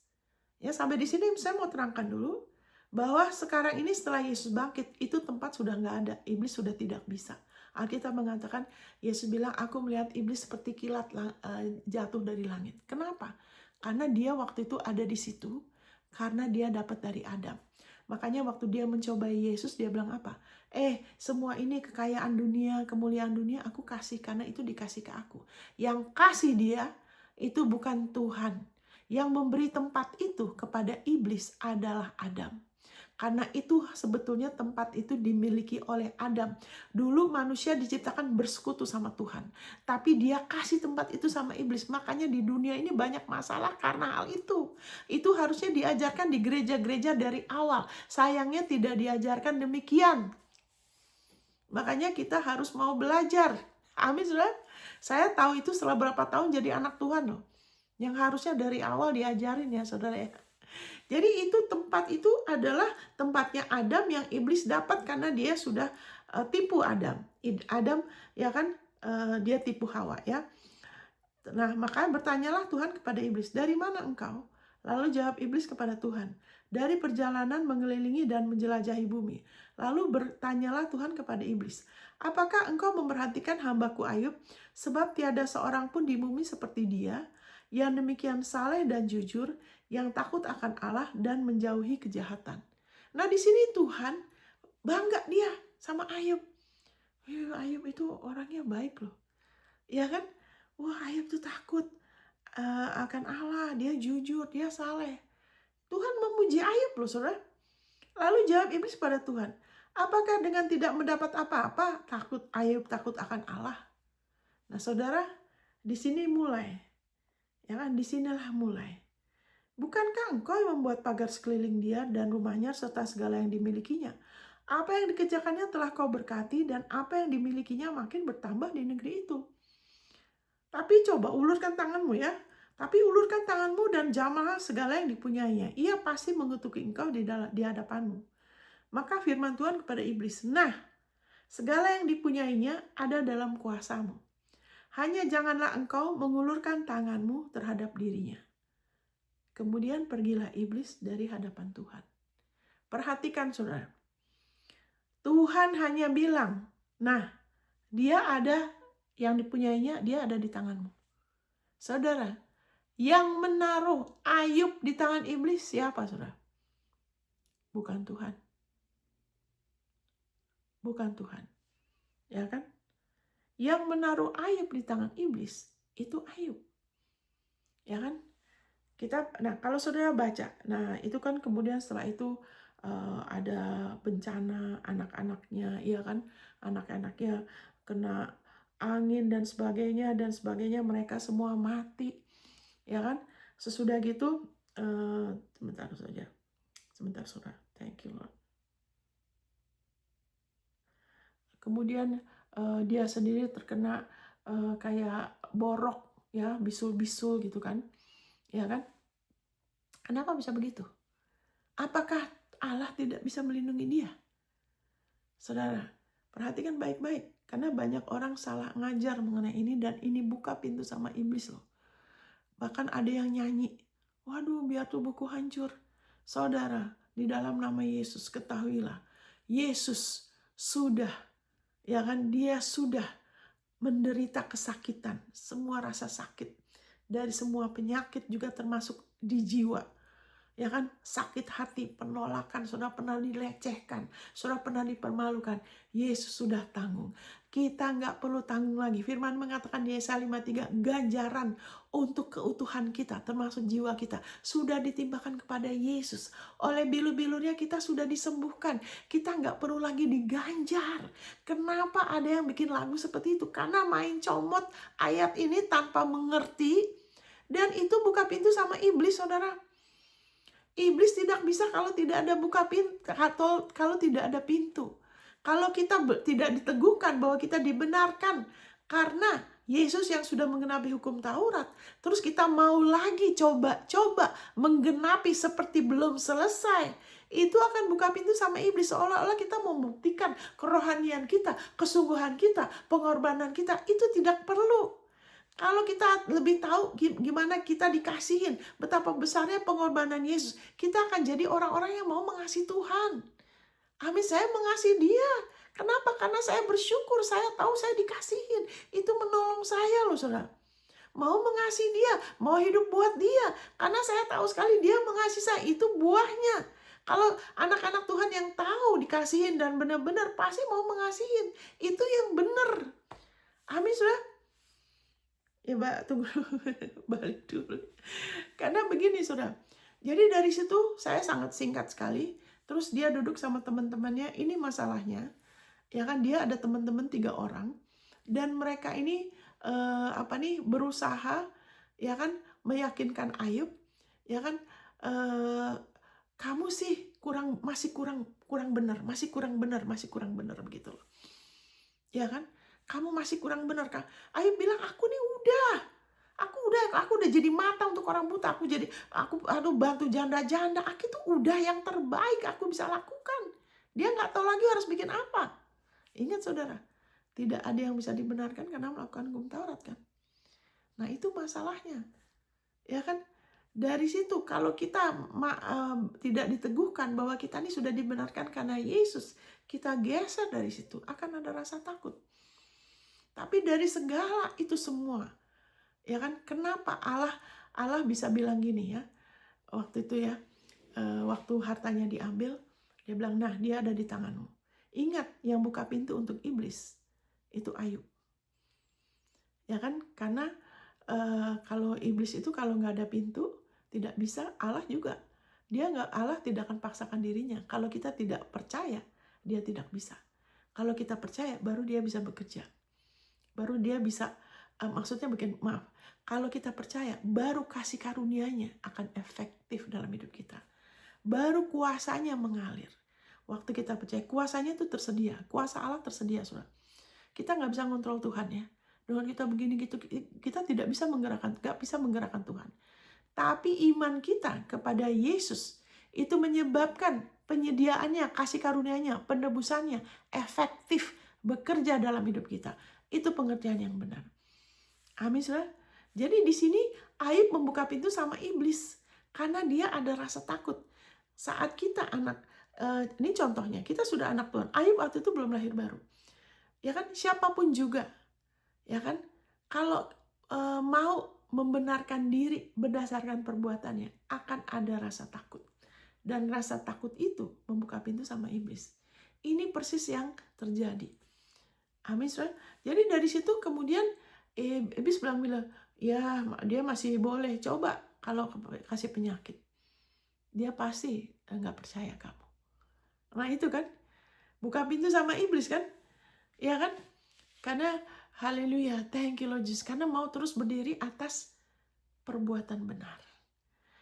Ya, sampai di sini saya mau terangkan dulu bahwa sekarang ini setelah Yesus bangkit, itu tempat sudah nggak ada. Iblis sudah tidak bisa. Alkitab mengatakan, Yesus bilang, aku melihat iblis seperti kilat jatuh dari langit. Kenapa? Karena dia waktu itu ada di situ, karena dia dapat dari Adam. Makanya waktu dia mencobai Yesus, dia bilang apa? Semua ini kekayaan dunia, kemuliaan dunia, aku kasih karena itu dikasih ke aku. Yang kasih dia, itu bukan Tuhan. Yang memberi tempat itu kepada iblis adalah Adam. Karena itu sebetulnya tempat itu dimiliki oleh Adam. Dulu manusia diciptakan bersekutu sama Tuhan. Tapi dia kasih tempat itu sama iblis. Makanya di dunia ini banyak masalah karena hal itu. Itu harusnya diajarkan di gereja-gereja dari awal. Sayangnya tidak diajarkan demikian. Makanya kita harus mau belajar. Amin, saudara. Saya tahu itu setelah berapa tahun jadi anak Tuhan loh. Yang harusnya dari awal diajarin ya, saudara ya. Jadi itu tempat itu adalah tempatnya Adam yang iblis dapat karena dia sudah tipu Adam. Adam ya kan, dia tipu Hawa ya. Nah, maka bertanyalah Tuhan kepada iblis, dari mana engkau? Lalu jawab iblis kepada Tuhan, dari perjalanan mengelilingi dan menjelajahi bumi. Lalu bertanyalah Tuhan kepada iblis, apakah engkau memperhatikan hambaku Ayub? Sebab tiada seorang pun di bumi seperti dia, yang demikian saleh dan jujur, yang takut akan Allah dan menjauhi kejahatan. Nah, di sini Tuhan bangga dia sama Ayub. Ayub itu orangnya baik loh. Ya kan? Wah, Ayub tuh takut akan Allah, dia jujur, dia saleh. Tuhan memuji Ayub loh, saudara. Lalu jawab iblis pada Tuhan, apakah dengan tidak mendapat apa-apa Ayub takut akan Allah? Nah, saudara, di sini mulai. Ya kan, disinilah mulai. Bukankah engkau yang membuat pagar sekeliling dia dan rumahnya serta segala yang dimilikinya? Apa yang dikerjakannya telah kau berkati dan apa yang dimilikinya makin bertambah di negeri itu. Tapi coba ulurkan tanganmu ya. Tapi ulurkan tanganmu dan jamahlah segala yang dipunyainya. Ia pasti mengutuki engkau di hadapanmu. Maka firman Tuhan kepada iblis, nah, segala yang dipunyainya ada dalam kuasamu. Hanya janganlah engkau mengulurkan tanganmu terhadap dirinya. Kemudian pergilah iblis dari hadapan Tuhan. Perhatikan, saudara. Tuhan hanya bilang, nah, dia ada yang dipunyainya, dia ada di tanganmu. Saudara, Yang menaruh Ayub di tangan iblis siapa, saudara? Bukan Tuhan. Bukan Tuhan. Ya kan? Yang menaruh Ayub di tangan iblis itu Ayub. Ya kan? Nah kalau saudara baca, nah itu kan kemudian setelah itu ada bencana anak-anaknya, ya kan, anak-anaknya kena angin dan sebagainya, mereka semua mati, ya kan. Sesudah gitu, sebentar saudara, thank you Lord. Kemudian dia sendiri terkena kayak borok, ya, bisul-bisul gitu kan, ya kan. Kenapa bisa begitu? Apakah Allah tidak bisa melindungi dia? Saudara, perhatikan baik-baik. Karena banyak orang salah ngajar mengenai ini dan ini buka pintu sama iblis loh. Bahkan ada yang nyanyi, waduh biar tubuhku hancur. Saudara, di dalam nama Yesus ketahuilah, Yesus sudah, ya kan, dia sudah menderita kesakitan, semua rasa sakit. Dari semua penyakit juga termasuk di jiwa. Ya kan, sakit hati, penolakan, saudara pernah dilecehkan, saudara pernah dipermalukan, Yesus sudah tanggung. Kita nggak perlu tanggung lagi. Firman mengatakan di Yesaya 53, ganjaran untuk keutuhan kita, termasuk jiwa kita, sudah ditimpakan kepada Yesus. Oleh bilu-bilunya kita sudah disembuhkan. Kita nggak perlu lagi diganjar. Kenapa ada yang bikin lagu seperti itu? Karena main comot ayat ini tanpa mengerti, dan itu buka pintu sama iblis, saudara. Iblis tidak bisa kalau tidak ada buka pintu, atau kalau tidak ada pintu. Kalau kita tidak diteguhkan bahwa kita dibenarkan karena Yesus yang sudah menggenapi hukum Taurat, terus kita mau lagi coba menggenapi seperti belum selesai, itu akan buka pintu sama iblis, seolah-olah kita membuktikan kerohanian kita, kesungguhan kita, pengorbanan kita. Itu tidak perlu. Kalau kita lebih tahu gimana kita dikasihin, betapa besarnya pengorbanan Yesus, kita akan jadi orang-orang yang mau mengasihi Tuhan. Amin, saya mengasihi dia. Kenapa? Karena saya bersyukur, saya tahu saya dikasihin. Itu menolong saya loh, saudara. Mau mengasihi dia, mau hidup buat dia. Karena saya tahu sekali dia mengasihi saya, itu buahnya. Kalau anak-anak Tuhan yang tahu dikasihin dan benar-benar pasti mau mengasihin. Itu yang benar. Amin, saudara. Ya Mbak, tunggu balik dulu. Karena begini saudara, jadi dari situ saya sangat singkat sekali. Terus dia duduk sama teman-temannya, ini masalahnya. Ya kan, dia ada teman-teman 3 orang. Dan mereka ini berusaha, ya kan, meyakinkan Ayub, ya kan, kamu sih masih kurang benar begitu loh. Ya kan? Kamu masih kurang benar, Kak. Ayub bilang, aku udah jadi mata untuk orang buta. Aku bantu janda-janda. Aku itu udah yang terbaik aku bisa lakukan. Dia nggak tahu lagi harus bikin apa. Ingat saudara, tidak ada yang bisa dibenarkan karena melakukan hukum Taurat kan. Nah itu masalahnya. Ya kan? Dari situ kalau kita tidak diteguhkan bahwa kita ini sudah dibenarkan karena Yesus, kita geser dari situ, akan ada rasa takut. Tapi dari segala itu semua, ya kan, kenapa Allah bisa bilang gini ya, waktu itu ya, waktu hartanya diambil, dia bilang, nah dia ada di tanganmu. Ingat, yang buka pintu untuk iblis, itu Ayub. Ya kan, karena kalau iblis itu kalau nggak ada pintu, tidak bisa, Allah juga. Allah tidak akan paksakan dirinya. Kalau kita tidak percaya, dia tidak bisa. Kalau kita percaya, baru dia bisa bekerja. Baru dia bisa, kalau kita percaya, baru kasih karunia-Nya akan efektif dalam hidup kita. Baru kuasanya mengalir. Waktu kita percaya, kuasanya itu tersedia. Kuasa Allah tersedia, saudara. Kita nggak bisa ngontrol Tuhan ya. Dengan kita begini gitu, kita tidak bisa menggerakkan Tuhan. Tapi iman kita kepada Yesus itu menyebabkan penyediaannya, kasih karunia-Nya, penebusannya efektif bekerja dalam hidup kita. Itu pengertian yang benar. Amin, saudara. Jadi di sini Ayub membuka pintu sama iblis karena dia ada rasa takut. Saat kita ini contohnya, kita sudah anak Tuhan. Ayub waktu itu belum lahir baru. Ya kan, siapapun juga, ya kan, kalau mau membenarkan diri berdasarkan perbuatannya, akan ada rasa takut. Dan rasa takut itu membuka pintu sama iblis. Ini persis yang terjadi. Amin, saudara. Jadi dari situ kemudian iblis bilang, ya dia masih boleh coba kalau kasih penyakit. Dia pasti nggak percaya kamu. Nah itu kan, buka pintu sama iblis kan, ya kan? Karena haleluya, thank you Lord Jesus. Karena mau terus berdiri atas perbuatan benar.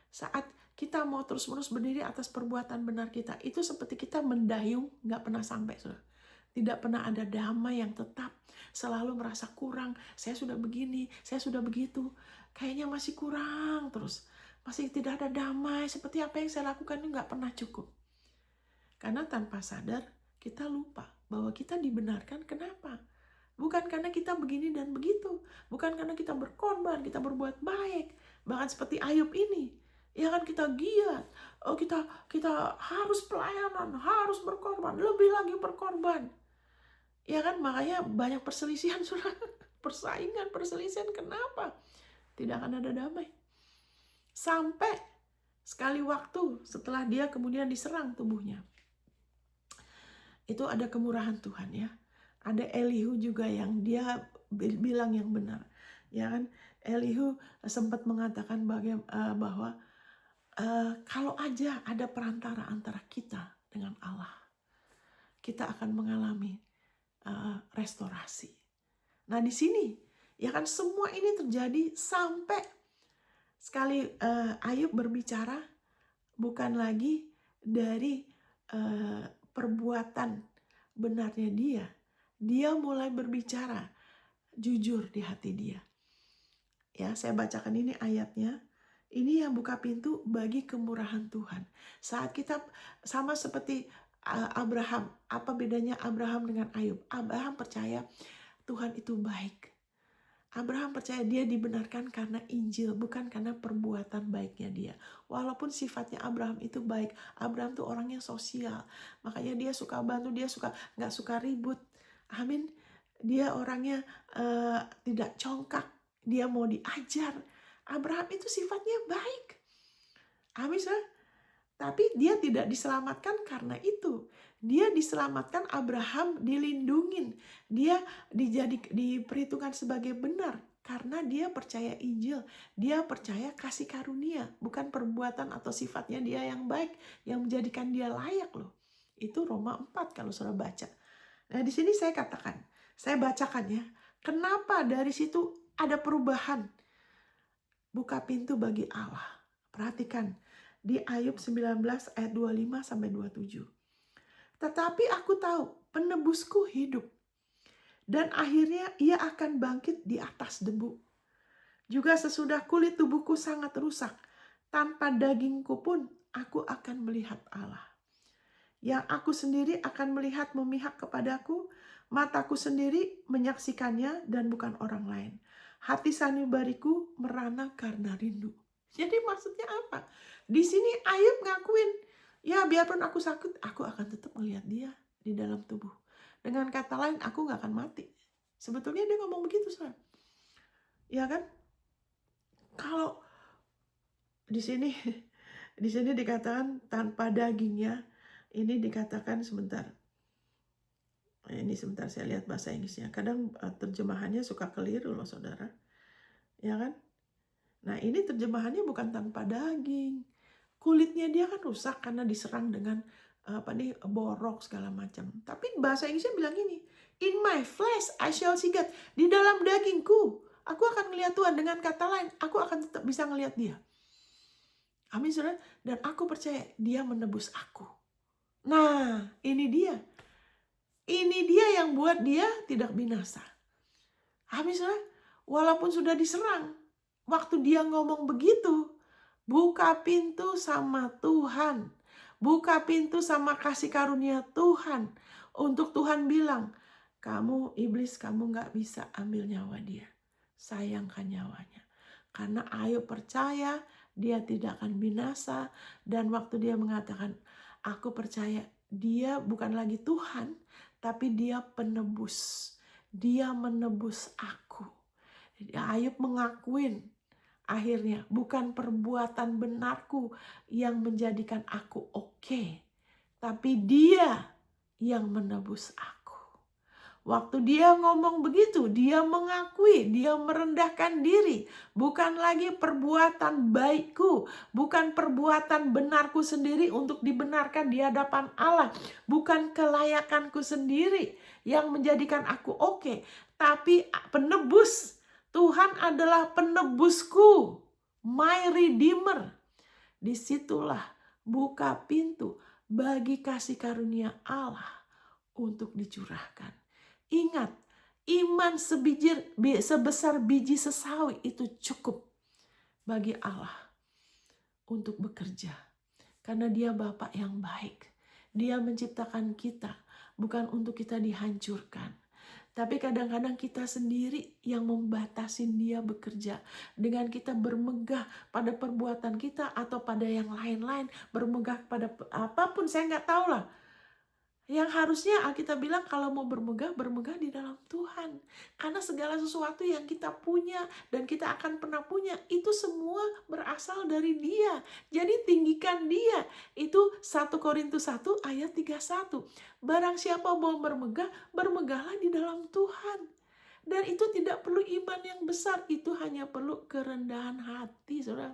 Saat kita mau terus-menerus berdiri atas perbuatan benar kita, itu seperti kita mendayung, nggak pernah sampai, saudara. Tidak pernah ada damai yang tetap. Selalu merasa kurang. Saya sudah begini, saya sudah begitu. Kayaknya masih kurang terus. Masih tidak ada damai. Seperti apa yang saya lakukan ini nggak pernah cukup. Karena tanpa sadar, kita lupa bahwa kita dibenarkan. Kenapa? Bukan karena kita begini dan begitu. Bukan karena kita berkorban, kita berbuat baik. Bahkan seperti Ayub ini. Ya kan, kita giat. Oh, kita harus pelayanan, harus berkorban, lebih lagi berkorban. Ya kan, makanya banyak perselisihan, saudara. Perselisihan. Kenapa? Tidak akan ada damai. Sampai sekali waktu setelah dia kemudian diserang tubuhnya. Itu ada kemurahan Tuhan ya. Ada Elihu juga yang dia bilang yang benar. Ya kan, Elihu sempat mengatakan bahwa kalau aja ada perantara antara kita dengan Allah, kita akan mengalami restorasi. Nah di sini ya kan, semua ini terjadi sampai sekali Ayub berbicara bukan lagi dari perbuatan benarnya dia mulai berbicara jujur di hati dia. Ya, saya bacakan ini ayatnya. Ini yang buka pintu bagi kemurahan Tuhan. Saat kita sama seperti Abraham, apa bedanya Abraham dengan Ayub? Abraham percaya Tuhan itu baik. Abraham percaya dia dibenarkan karena Injil, bukan karena perbuatan baiknya dia. Walaupun sifatnya Abraham itu baik, Abraham tuh orangnya sosial. Makanya dia suka bantu, dia nggak suka ribut. Amin. Dia orangnya tidak congkak, dia mau diajar. Abraham itu sifatnya baik. Amin. Tapi dia tidak diselamatkan karena itu. Dia diselamatkan, Abraham dilindungin. Dia diperhitungkan sebagai benar karena dia percaya Injil. Dia percaya kasih karunia, bukan perbuatan atau sifatnya dia yang baik yang menjadikan dia layak loh. Itu Roma 4 kalau saudara baca. Nah di sini saya katakan, saya bacakan ya. Kenapa dari situ ada perubahan? Buka pintu bagi Allah. Perhatikan. Di Ayub 19 ayat 25 sampai 27. Tetapi aku tahu penebusku hidup. Dan akhirnya ia akan bangkit di atas debu. Juga sesudah kulit tubuhku sangat rusak. Tanpa dagingku pun aku akan melihat Allah. Yang aku sendiri akan melihat memihak kepadaku. Mataku sendiri menyaksikannya dan bukan orang lain. Hati sanubariku merana karena rindu. Jadi maksudnya apa? Di sini Ayub ngakuin, ya biarpun aku sakit, aku akan tetap melihat dia di dalam tubuh. Dengan kata lain, aku gak akan mati. Sebetulnya dia ngomong begitu, saudara. Ya kan? Kalau di sini dikatakan tanpa dagingnya, ini dikatakan sebentar. Ini sebentar saya lihat bahasa Inggrisnya. Kadang terjemahannya suka keliru loh, saudara. Ya kan? Nah ini terjemahannya bukan tanpa daging. Kulitnya dia kan rusak karena diserang dengan borok segala macam. Tapi bahasa Inggrisnya bilang gini, in my flesh I shall see God. Di dalam dagingku aku akan melihat Tuhan. Dengan kata lain, aku akan tetap bisa melihat dia. Amin, saudara. Dan aku percaya dia menebus aku. Nah ini dia. Ini dia yang buat dia tidak binasa. Amin, saudara. Walaupun sudah diserang, waktu dia ngomong begitu, buka pintu sama Tuhan. Buka pintu sama kasih karunia Tuhan. Untuk Tuhan bilang, kamu iblis, kamu gak bisa ambil nyawa dia. Sayangkan nyawanya. Karena Ayub percaya dia tidak akan binasa. Dan waktu dia mengatakan, aku percaya dia bukan lagi Tuhan, tapi dia penebus. Dia menebus aku. Ayub mengakuin akhirnya bukan perbuatan benarku yang menjadikan aku oke, tapi Dia yang menebus aku. Waktu dia ngomong begitu, dia mengakui, dia merendahkan diri. Bukan lagi perbuatan baikku, bukan perbuatan benarku sendiri untuk dibenarkan di hadapan Allah. Bukan kelayakanku sendiri yang menjadikan aku oke, tapi penebus. Tuhan adalah penebusku, my redeemer. Disitulah buka pintu bagi kasih karunia Allah untuk dicurahkan. Ingat, iman sebesar biji sesawi itu cukup bagi Allah untuk bekerja. Karena Dia Bapa yang baik. Dia menciptakan kita bukan untuk kita dihancurkan. Tapi kadang-kadang kita sendiri yang membatasi Dia bekerja. Dengan kita bermegah pada perbuatan kita atau pada yang lain-lain. Bermegah pada apapun, saya nggak tahu lah. Yang harusnya Alkitab bilang kalau mau bermegah, bermegah di dalam Tuhan. Karena segala sesuatu yang kita punya dan kita akan pernah punya, itu semua berasal dari Dia. Jadi tinggikan Dia. Itu 1 Korintus 1 ayat 31. Barang siapa mau bermegah, bermegahlah di dalam Tuhan. Dan itu tidak perlu iman yang besar, itu hanya perlu kerendahan hati, saudara.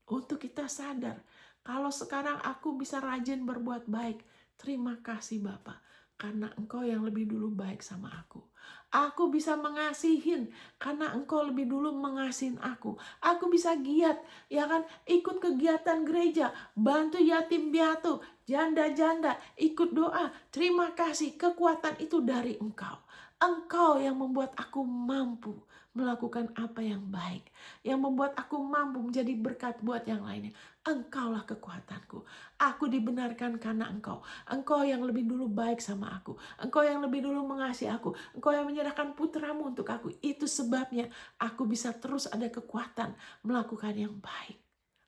Untuk kita sadar, kalau sekarang aku bisa rajin berbuat baik, terima kasih Bapa, karena Engkau yang lebih dulu baik sama aku. Aku bisa mengasihin karena Engkau lebih dulu mengasihin aku. Aku bisa giat, ya kan, ikut kegiatan gereja, bantu yatim piatu, janda-janda, ikut doa. Terima kasih, kekuatan itu dari Engkau. Engkau yang membuat aku mampu melakukan apa yang baik, yang membuat aku mampu menjadi berkat buat yang lainnya. Engkaulah kekuatanku. Aku dibenarkan karena Engkau. Engkau yang lebih dulu baik sama aku. Engkau yang lebih dulu mengasihi aku. Engkau yang menyerahkan putramu untuk aku. Itu sebabnya aku bisa terus ada kekuatan melakukan yang baik.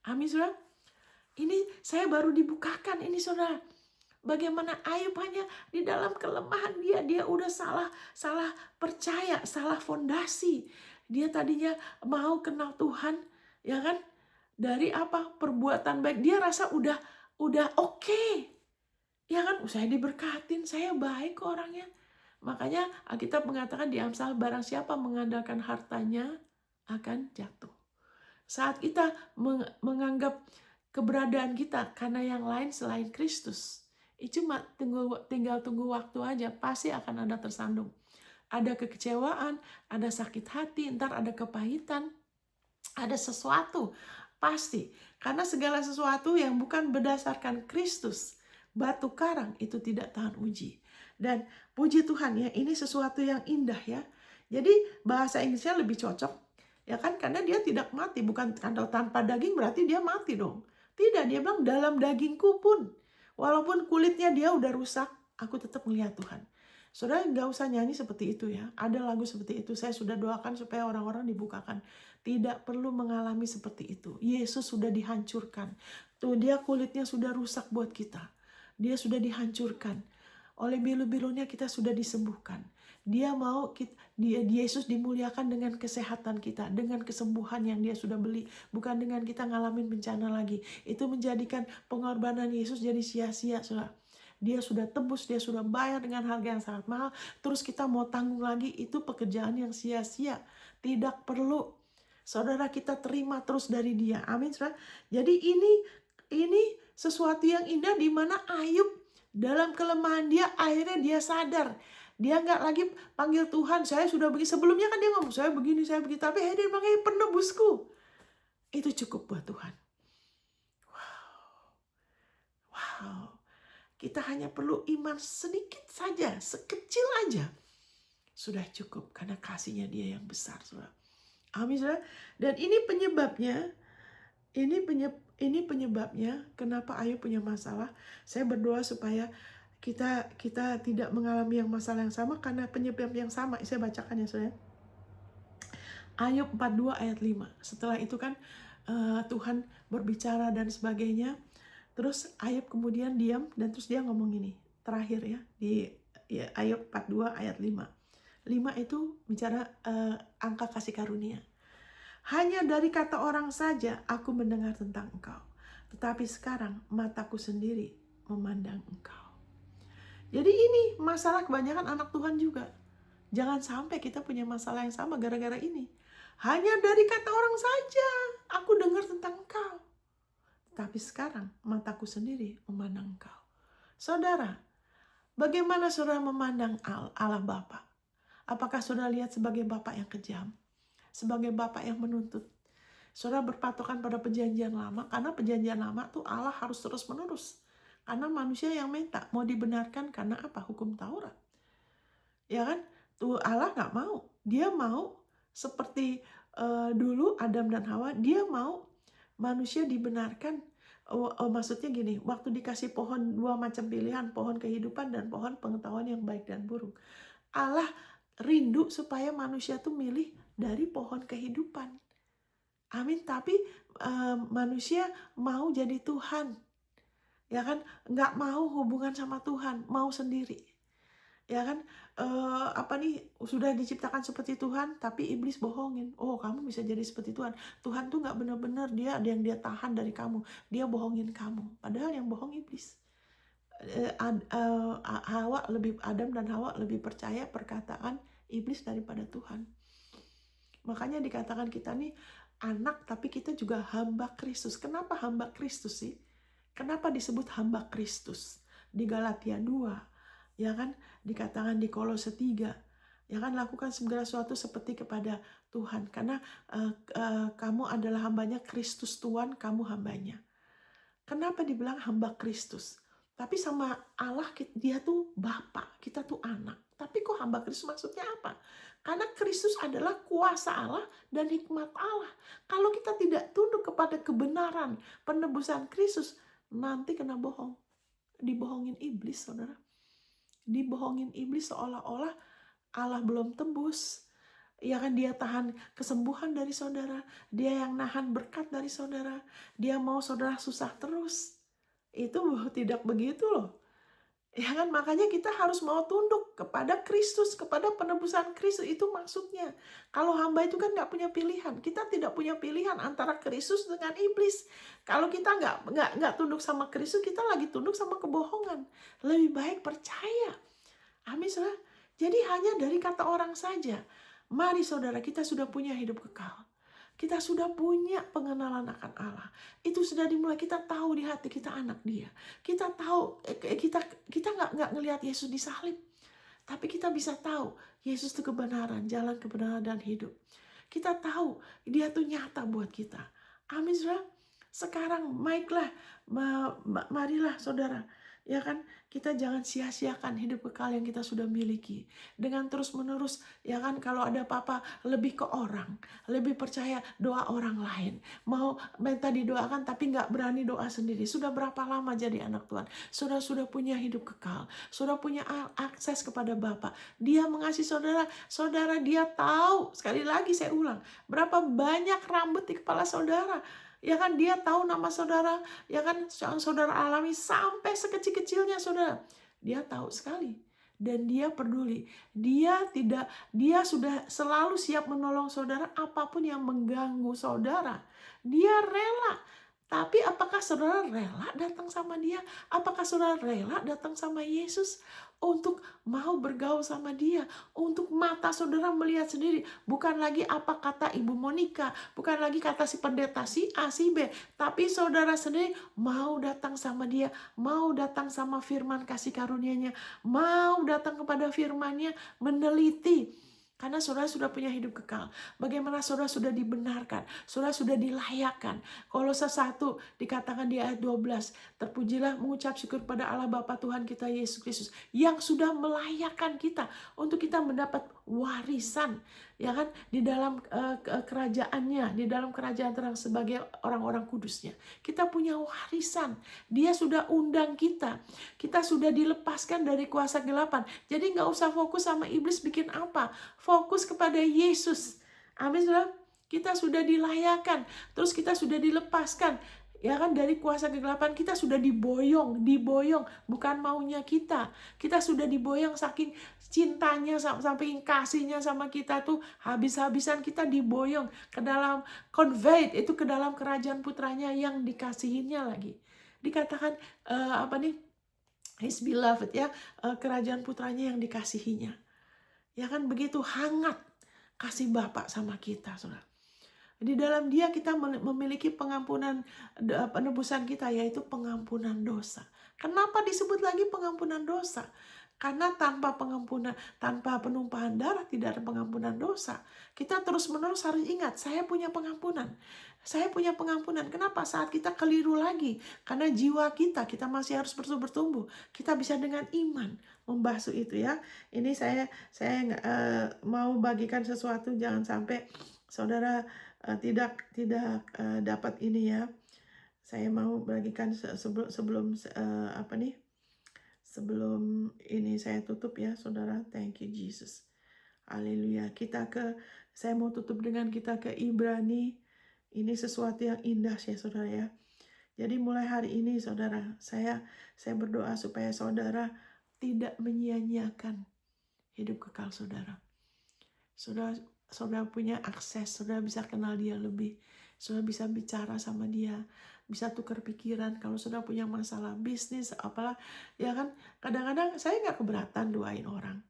Amin, saudara. Ini saya baru dibukakan ini, saudara. Bagaimana Ayub hanya di dalam kelemahan dia udah salah percaya, salah fondasi. Dia tadinya mau kenal Tuhan, ya kan? Dari apa? Perbuatan baik. Dia rasa udah oke. Ya kan? Saya diberkatin, saya baik kok orangnya. Makanya Alkitab mengatakan di Amsal, barang siapa mengandalkan hartanya akan jatuh. Saat kita menganggap keberadaan kita karena yang lain selain Kristus, itu cuma tinggal tunggu waktu aja, pasti akan ada tersandung. Ada kekecewaan, ada sakit hati, ntar ada kepahitan, ada sesuatu. Pasti. Karena segala sesuatu yang bukan berdasarkan Kristus, batu karang itu tidak tahan uji. Dan puji Tuhan ya, ini sesuatu yang indah ya. Jadi bahasa Inggrisnya lebih cocok, ya kan? Karena dia tidak mati, bukan kalau tanpa daging berarti dia mati dong. Tidak, dia bilang dalam dagingku pun. Walaupun kulitnya dia udah rusak, aku tetap melihat Tuhan. Saudara nggak usah nyanyi seperti itu ya. Ada lagu seperti itu. Saya sudah doakan supaya orang-orang dibukakan. Tidak perlu mengalami seperti itu. Yesus sudah dihancurkan. Tuh dia kulitnya sudah rusak buat kita. Dia sudah dihancurkan. Oleh bilu-bilunya kita sudah disembuhkan. Dia mau Yesus dimuliakan dengan kesehatan kita, dengan kesembuhan yang dia sudah beli, bukan dengan kita ngalamin bencana lagi. Itu menjadikan pengorbanan Yesus jadi sia-sia, saudara. Dia sudah tebus, dia sudah bayar dengan harga yang sangat mahal. Terus kita mau tanggung lagi, itu pekerjaan yang sia-sia. Tidak perlu. Saudara, kita terima terus dari Dia. Amin, saudara. Jadi ini sesuatu yang indah di mana Ayub dalam kelemahan dia akhirnya dia sadar. Dia nggak lagi panggil Tuhan, saya sudah begini. Sebelumnya kan dia ngomong, saya begini, saya begitu. Tapi dia panggil penebusku. Itu cukup buat Tuhan. Wow. Kita hanya perlu iman sedikit saja, sekecil aja. Sudah cukup karena kasihnya dia yang besar, saudara. Amin, saudara. Dan ini penyebabnya, kenapa Ayub punya masalah. Saya berdoa supaya kita tidak mengalami yang masalah yang sama karena penyebab yang sama. Saya bacakan ya, saudara. Ayub 42 ayat 5. Setelah itu kan Tuhan berbicara dan sebagainya. Terus Ayub kemudian diam dan terus dia ngomong gini. Terakhir ya di Ayub 42 ayat 5. 5 itu bicara angka kasih karunia. Hanya dari kata orang saja aku mendengar tentang engkau. Tetapi sekarang mataku sendiri memandang engkau. Jadi ini masalah kebanyakan anak Tuhan juga. Jangan sampai kita punya masalah yang sama gara-gara ini. Hanya dari kata orang saja aku dengar tentang engkau. Tapi sekarang mataku sendiri memandang engkau. Saudara, bagaimana saudara memandang Allah Bapa? Apakah saudara lihat sebagai Bapa yang kejam? Sebagai Bapa yang menuntut? Saudara berpatokan pada perjanjian lama, karena perjanjian lama tuh Allah harus terus menerus. Karena manusia yang minta, mau dibenarkan karena apa? Hukum Taurat. Ya kan? Tuh Allah nggak mau. Dia mau seperti dulu Adam dan Hawa, dia mau manusia dibenarkan. Maksudnya gini, waktu dikasih pohon 2 macam pilihan, pohon kehidupan dan pohon pengetahuan yang baik dan buruk. Allah rindu supaya manusia tuh milih dari pohon kehidupan. Amin. Tapi manusia mau jadi Tuhan, ya kan? Nggak mau hubungan sama Tuhan, mau sendiri, ya kan? Sudah diciptakan seperti Tuhan, tapi iblis bohongin. Oh, kamu bisa jadi seperti Tuhan. Tuhan tuh nggak benar-benar, dia ada yang dia tahan dari kamu, dia bohongin kamu. Padahal yang bohong iblis. Adam dan Hawa lebih percaya perkataan iblis daripada Tuhan. Makanya dikatakan kita nih anak, tapi kita juga hamba Kristus. Kenapa hamba Kristus sih? Kenapa disebut hamba Kristus? Di Galatia 2, ya kan? Dikatakan di Kolose 3, ya kan, lakukan segala sesuatu seperti kepada Tuhan. Karena kamu adalah hambanya Kristus Tuhan, kamu hambanya. Kenapa dibilang hamba Kristus? Tapi sama Allah, dia tuh Bapa, kita tuh anak. Tapi kok hamba Kristus maksudnya apa? Karena Kristus adalah kuasa Allah dan hikmat Allah. Kalau kita tidak tunduk kepada kebenaran penebusan Kristus, nanti kena bohong. Dibohongin iblis, saudara. Dibohongin iblis seolah-olah Allah belum tebus. Ya kan, dia tahan kesembuhan dari saudara. Dia yang nahan berkat dari saudara. Dia mau saudara susah terus. Itu tidak begitu loh. Ya kan, makanya kita harus mau tunduk kepada Kristus, kepada penebusan Kristus. Itu maksudnya. Kalau hamba itu kan nggak punya pilihan. Kita tidak punya pilihan antara Kristus dengan iblis. Kalau kita nggak tunduk sama Kristus, kita lagi tunduk sama kebohongan. Lebih baik percaya. Amin, saudara. Jadi hanya dari kata orang saja. Mari saudara, kita sudah punya hidup kekal. Kita sudah punya pengenalan akan Allah. Itu sudah dimulai, kita tahu di hati kita anak dia. Kita tahu, kita nggak ngelihat Yesus disalib. Tapi kita bisa tahu, Yesus itu kebenaran, jalan kebenaran dan hidup. Kita tahu, dia tuh nyata buat kita. Amin, saudara. Sekarang, marilah saudara. Ya kan, kita jangan sia-siakan hidup kekal yang kita sudah miliki. Dengan terus-menerus, ya kan, kalau ada apa-apa lebih ke orang, lebih percaya doa orang lain. Mau minta didoakan tapi nggak berani doa sendiri. Sudah berapa lama jadi anak Tuhan? Sudah punya hidup kekal. Sudah punya akses kepada Bapa. Dia mengasihi saudara. Saudara, dia tahu, sekali lagi saya ulang, berapa banyak rambut di kepala saudara. Ya kan, dia tahu nama saudara, ya kan, yang saudara alami sampai sekecil-kecilnya saudara. Dia tahu sekali dan dia peduli. Dia sudah selalu siap menolong saudara apapun yang mengganggu saudara. Dia rela. Tapi apakah saudara rela datang sama dia? Apakah saudara rela datang sama Yesus untuk mau bergaul sama dia? Untuk mata saudara melihat sendiri. Bukan lagi apa kata Ibu Monica. Bukan lagi kata si pendeta si A, si B. Tapi saudara sendiri mau datang sama dia. Mau datang sama firman kasih karunia-Nya. Mau datang kepada firman-Nya, meneliti. Karena saudara sudah punya hidup kekal. Bagaimana saudara sudah dibenarkan. Saudara sudah dilayakkan. Kolose 1 dikatakan di ayat 12. Terpujilah mengucap syukur pada Allah Bapa Tuhan kita Yesus Kristus. Yang sudah melayakkan kita. Untuk kita mendapat warisan. Ya kan, di dalam kerajaannya. Di dalam kerajaan terang sebagai orang-orang kudusnya. Kita punya warisan. Dia sudah undang kita. Kita sudah dilepaskan dari kuasa gelapan. Jadi nggak usah fokus sama iblis bikin apa. Fokus kepada Yesus. Amin, saudara. Kita sudah dilayakkan. Terus kita sudah dilepaskan. Ya kan, dari kuasa kegelapan kita sudah diboyong, bukan maunya kita. Kita sudah diboyong saking cintanya, saking kasihnya sama kita tuh habis-habisan kita diboyong ke dalam conveyed itu ke dalam kerajaan putranya yang dikasihinya lagi. Dikatakan apa nih? His beloved ya, kerajaan putranya yang dikasihinya. Ya kan, begitu hangat kasih Bapa sama kita, Saudara. Di dalam Dia kita memiliki pengampunan, penebusan kita, yaitu pengampunan dosa. Kenapa disebut lagi pengampunan dosa? Karena tanpa penumpahan darah tidak ada pengampunan dosa. Kita terus-menerus harus ingat, saya punya pengampunan. Saya punya pengampunan. Kenapa? Saat kita keliru lagi, karena jiwa kita masih harus bertumbuh. Kita bisa dengan iman membasuh itu ya. Ini saya mau bagikan sesuatu, jangan sampai saudara tidak dapat ini ya. Saya mau bagikan sebelum sebelum ini saya tutup ya, saudara. Thank you Jesus. Haleluya. Saya mau tutup dengan kita ke Ibrani. Ini sesuatu yang indah ya, saudara ya. Jadi mulai hari ini, saudara, saya berdoa supaya saudara tidak menyia-nyiakan hidup kekal saudara. Saudara punya akses, saudara bisa kenal Dia lebih. Saudara bisa bicara sama Dia, bisa tukar pikiran. Kalau saudara punya masalah bisnis, apalah, ya kan, kadang-kadang saya nggak keberatan doain orang.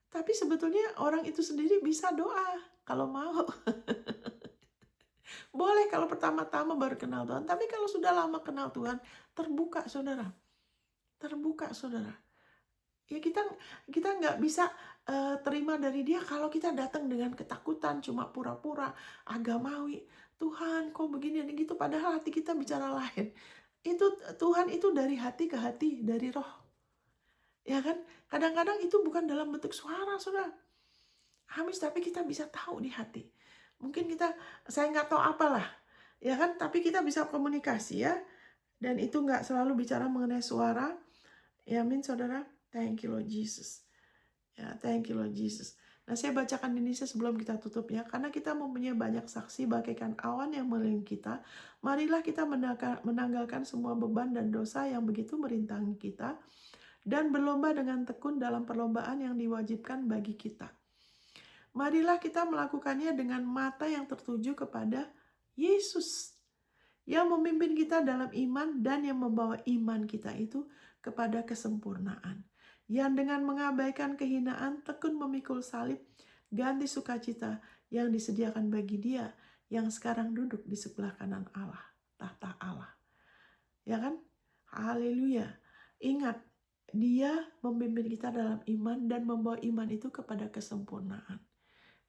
Tapi sebetulnya orang itu sendiri bisa doa kalau mau. Boleh kalau pertama-tama baru kenal Tuhan, tapi kalau sudah lama kenal Tuhan, terbuka saudara. Terbuka saudara. Ya kita nggak bisa terima dari Dia kalau kita datang dengan ketakutan, cuma pura-pura agamawi. Tuhan kok begini dan gitu, padahal hati kita bicara lain. Itu Tuhan itu dari hati ke hati, dari roh. Ya kan? Kadang-kadang itu bukan dalam bentuk suara, saudara. Tapi kita bisa tahu di hati. Mungkin saya nggak tahu apalah, ya kan? Tapi kita bisa komunikasi ya. Dan itu nggak selalu bicara mengenai suara. Ya amin, saudara. Thank you Lord Jesus. Ya, thank you Lord Jesus. Nah, saya bacakan ini sebelum kita tutup ya. Karena kita mempunyai banyak saksi bagaikan awan yang mengelilingi kita. Marilah kita menanggalkan semua beban dan dosa yang begitu merintangi kita. Dan berlomba dengan tekun dalam perlombaan yang diwajibkan bagi kita. Marilah kita melakukannya dengan mata yang tertuju kepada Yesus, yang memimpin kita dalam iman dan yang membawa iman kita itu kepada kesempurnaan. Yang dengan mengabaikan kehinaan tekun memikul salib, ganti sukacita yang disediakan bagi Dia yang sekarang duduk di sebelah kanan Allah, tahta Allah. Ya kan? Haleluya. Ingat, Dia memimpin kita dalam iman dan membawa iman itu kepada kesempurnaan.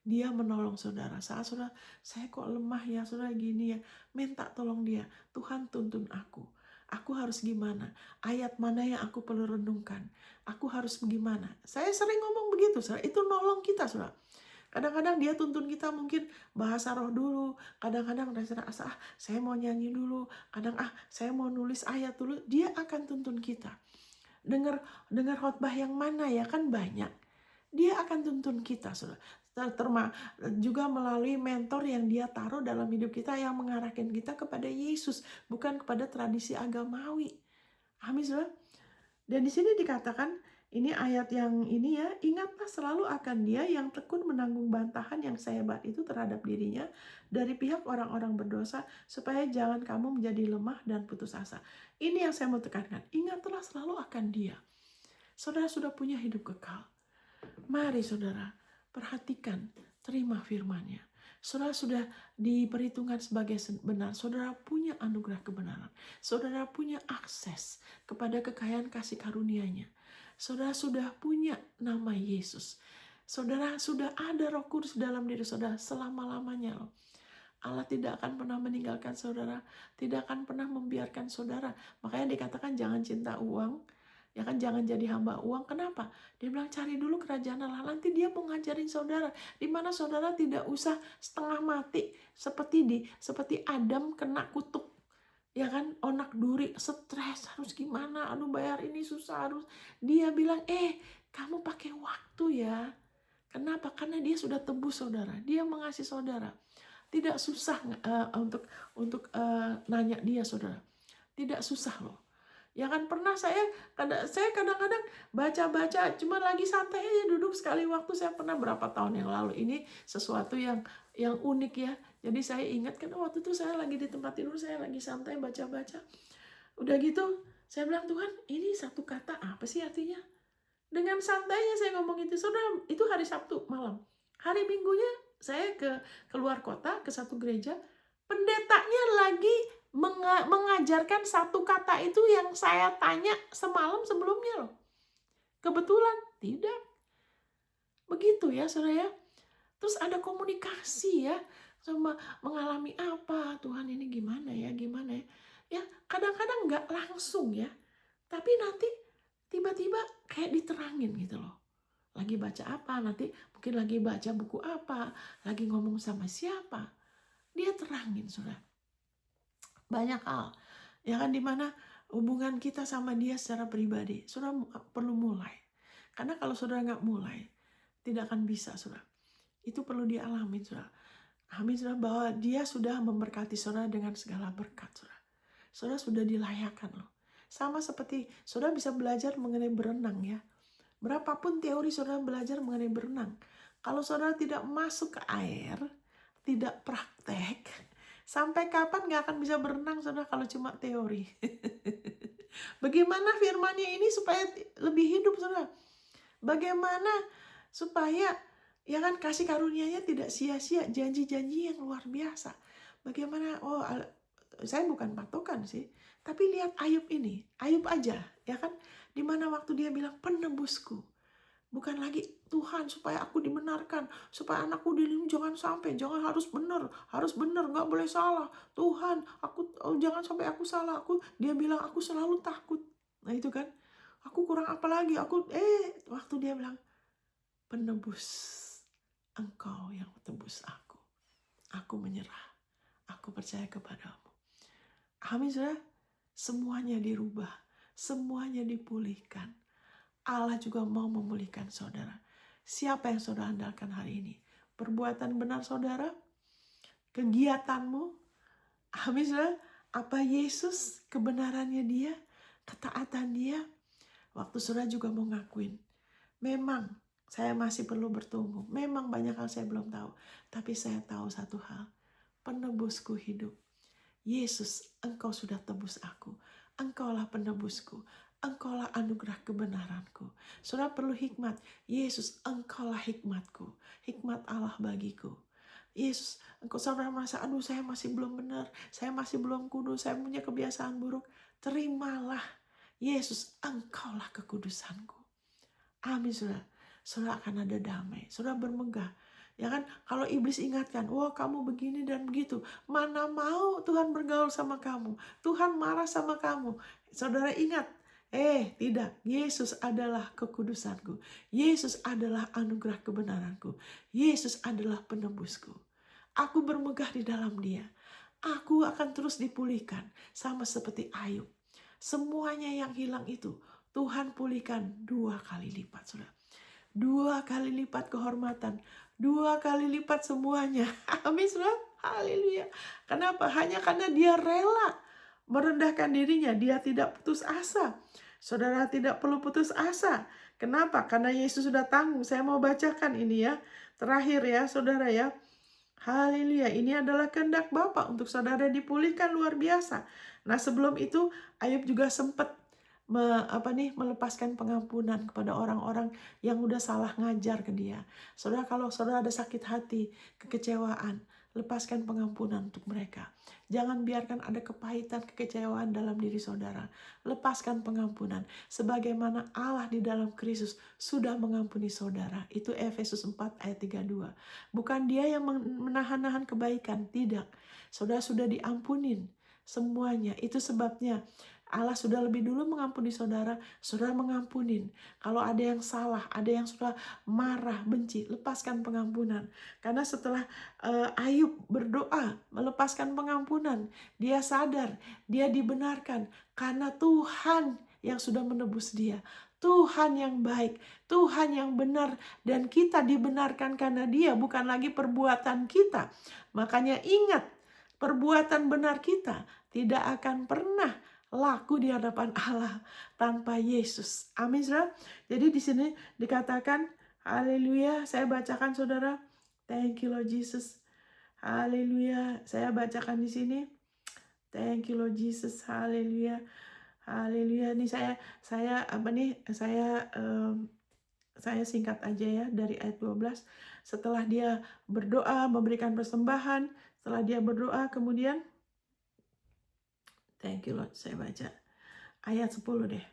Dia menolong saudara. Saat saudara, saya kok lemah ya, saudara gini ya. Minta tolong Dia. Tuhan tuntun aku. Aku harus gimana? Ayat mana yang aku perlu renungkan? Aku harus gimana? Saya sering ngomong begitu, saudara. Itu nolong kita, saudara. Kadang-kadang Dia tuntun kita mungkin bahasa roh dulu. Kadang-kadang saya mau nyanyi dulu. Saya mau nulis ayat dulu. Dia akan tuntun kita. Dengar khotbah yang mana ya, kan banyak. Dia akan tuntun kita, saudara. Juga melalui mentor yang Dia taruh dalam hidup kita yang mengarahkan kita kepada Yesus, bukan kepada tradisi agamawi. Amin, saudara. Dan di sini dikatakan, ini ayat yang ini ya, ingatlah selalu akan Dia yang tekun menanggung bantahan yang sehebat itu terhadap dirinya dari pihak orang-orang berdosa, supaya jangan kamu menjadi lemah dan putus asa. Ini yang saya mau tekankan, ingatlah selalu akan Dia. Saudara sudah punya hidup kekal. Mari saudara, perhatikan, terima firman-Nya. Saudara sudah diperhitungkan sebagai benar. Saudara punya anugerah kebenaran. Saudara punya akses kepada kekayaan kasih karunia-Nya. Saudara sudah punya nama Yesus. Saudara sudah ada Roh Kudus dalam diri saudara selama-lamanya loh. Allah tidak akan pernah meninggalkan saudara, tidak akan pernah membiarkan saudara. Makanya dikatakan jangan cinta uang. Ya kan, jangan jadi hamba uang. Kenapa? Dia bilang cari dulu kerajaan Allah. Nanti Dia mau ngajarin saudara. Dimana saudara tidak usah setengah mati. Seperti Adam kena kutuk. Ya kan, onak duri, stres, harus gimana? Aduh, bayar ini susah, harus. Dia bilang, kamu pakai waktu ya. Kenapa? Karena Dia sudah tebus saudara. Dia mengasihi saudara. Tidak susah untuk nanya dia, saudara. Tidak susah loh. Ya kan pernah saya kadang-kadang baca-baca cuma lagi santai aja duduk sekali waktu, saya pernah berapa tahun yang lalu. Ini sesuatu yang unik ya. Jadi saya ingat kan waktu itu saya lagi di tempat tidur, saya lagi santai baca-baca. Udah gitu saya bilang, Tuhan ini satu kata apa sih artinya? Dengan santainya saya ngomong itu, saudara, itu hari Sabtu malam. Hari Minggunya saya keluar kota ke satu gereja, pendetanya lagi mengajarkan satu kata itu yang saya tanya semalam sebelumnya loh. Kebetulan tidak. Begitu ya, saudara ya. Terus ada komunikasi ya, sama mengalami apa, Tuhan ini gimana ya. Ya kadang-kadang nggak langsung ya, tapi nanti tiba-tiba kayak diterangin gitu loh. Lagi baca apa, nanti mungkin lagi baca buku apa, lagi ngomong sama siapa, dia terangin, saudara. Banyak hal, ya kan, dimana hubungan kita sama dia secara pribadi, saudara perlu mulai. Karena kalau saudara nggak mulai, tidak akan bisa, saudara. Itu perlu dialami, saudara. Amin, saudara, bahwa dia sudah memberkati saudara dengan segala berkat, saudara. Saudara sudah dilayakkan loh. Sama seperti saudara bisa belajar mengenai berenang ya. Berapapun teori saudara belajar mengenai berenang, kalau saudara tidak masuk ke air, tidak praktek, sampai kapan nggak akan bisa berenang, saudara, kalau cuma teori. Bagaimana firman-Nya ini supaya lebih hidup, saudara? Bagaimana supaya ya kan kasih karunia-Nya tidak sia-sia, janji-janji yang luar biasa. Bagaimana, saya bukan patokan sih, tapi lihat Ayub ini, Ayub aja, ya kan, dimana waktu dia bilang penebusku, bukan lagi Tuhan supaya aku dibenarkan, supaya anakku dilindungi, jangan harus benar, nggak boleh salah. Tuhan, jangan sampai aku salah. Dia bilang aku selalu takut. Nah itu kan, aku kurang apa lagi? Waktu dia bilang penebus, Engkau yang tebus aku. Aku menyerah, aku percaya kepadamu. Amin, saudara. Semuanya dirubah, semuanya dipulihkan. Allah juga mau memulihkan saudara. Siapa yang saudara andalkan hari ini? Perbuatan benar saudara? Kegiatanmu? Amin, saudara. Apa Yesus, kebenarannya dia, ketaatan dia? Waktu saudara juga mau ngakuin, memang saya masih perlu bertumbuh. Memang banyak hal saya belum tahu. Tapi saya tahu satu hal, penebusku hidup. Yesus, Engkau sudah tebus aku. Engkaulah penebusku. Engkaulah anugerah kebenaranku. Saudara perlu hikmat. Yesus, Engkaulah hikmatku. Hikmat Allah bagiku. Yesus, Engkau, saudara merasa, aduh saya masih belum benar. Saya masih belum kudus. Saya punya kebiasaan buruk. Terimalah. Yesus, Engkaulah kekudusanku. Amin, saudara. Saudara akan ada damai. Saudara bermegah. Ya kan, kalau iblis ingatkan, wah kamu begini dan begitu, mana mau Tuhan bergaul sama kamu, Tuhan marah sama kamu. Saudara ingat, tidak, Yesus adalah kekudusanku, Yesus adalah anugerah kebenaranku, Yesus adalah penebusku. Aku bermegah di dalam dia. Aku akan terus dipulihkan, sama seperti Ayub. Semuanya yang hilang itu, Tuhan pulihkan 2 kali lipat, saudara. 2 kali lipat kehormatan, 2 kali lipat semuanya. Amin, saudara. Haleluya. Kenapa? Hanya karena dia rela merendahkan dirinya, dia tidak putus asa. Saudara tidak perlu putus asa. Kenapa? Karena Yesus sudah tanggung. Saya mau bacakan ini ya. Terakhir ya, saudara ya. Haleluya. Ini adalah kehendak Bapa untuk saudara dipulihkan luar biasa. Nah, sebelum itu Ayub juga sempat melepaskan pengampunan kepada orang-orang yang udah salah ngajar ke dia. Saudara, kalau saudara ada sakit hati, kekecewaan, lepaskan pengampunan untuk mereka. Jangan biarkan ada kepahitan, kekecewaan dalam diri saudara. Lepaskan pengampunan. Sebagaimana Allah di dalam Kristus sudah mengampuni saudara. Itu Efesus 4 ayat 32. Bukan dia yang menahan-nahan kebaikan, tidak. Saudara sudah diampunin semuanya. Itu sebabnya Allah sudah lebih dulu mengampuni saudara, saudara mengampunin. Kalau ada yang salah, ada yang sudah marah, benci, lepaskan pengampunan. Karena setelah Ayub berdoa, melepaskan pengampunan, dia sadar, dia dibenarkan. Karena Tuhan yang sudah menebus dia. Tuhan yang baik, Tuhan yang benar, dan kita dibenarkan karena Dia, bukan lagi perbuatan kita. Makanya ingat, perbuatan benar kita tidak akan pernah laku di hadapan Allah tanpa Yesus. Amin, saudara. Jadi di sini dikatakan, haleluya, saya bacakan saudara. Thank you Lord Jesus. Haleluya, saya bacakan di sini. Thank you Lord Jesus. Haleluya. Haleluya. Nih saya singkat aja ya dari ayat 12. Setelah dia berdoa, memberikan persembahan, setelah dia berdoa kemudian thank you Lord, saya baca ayat 10 deh.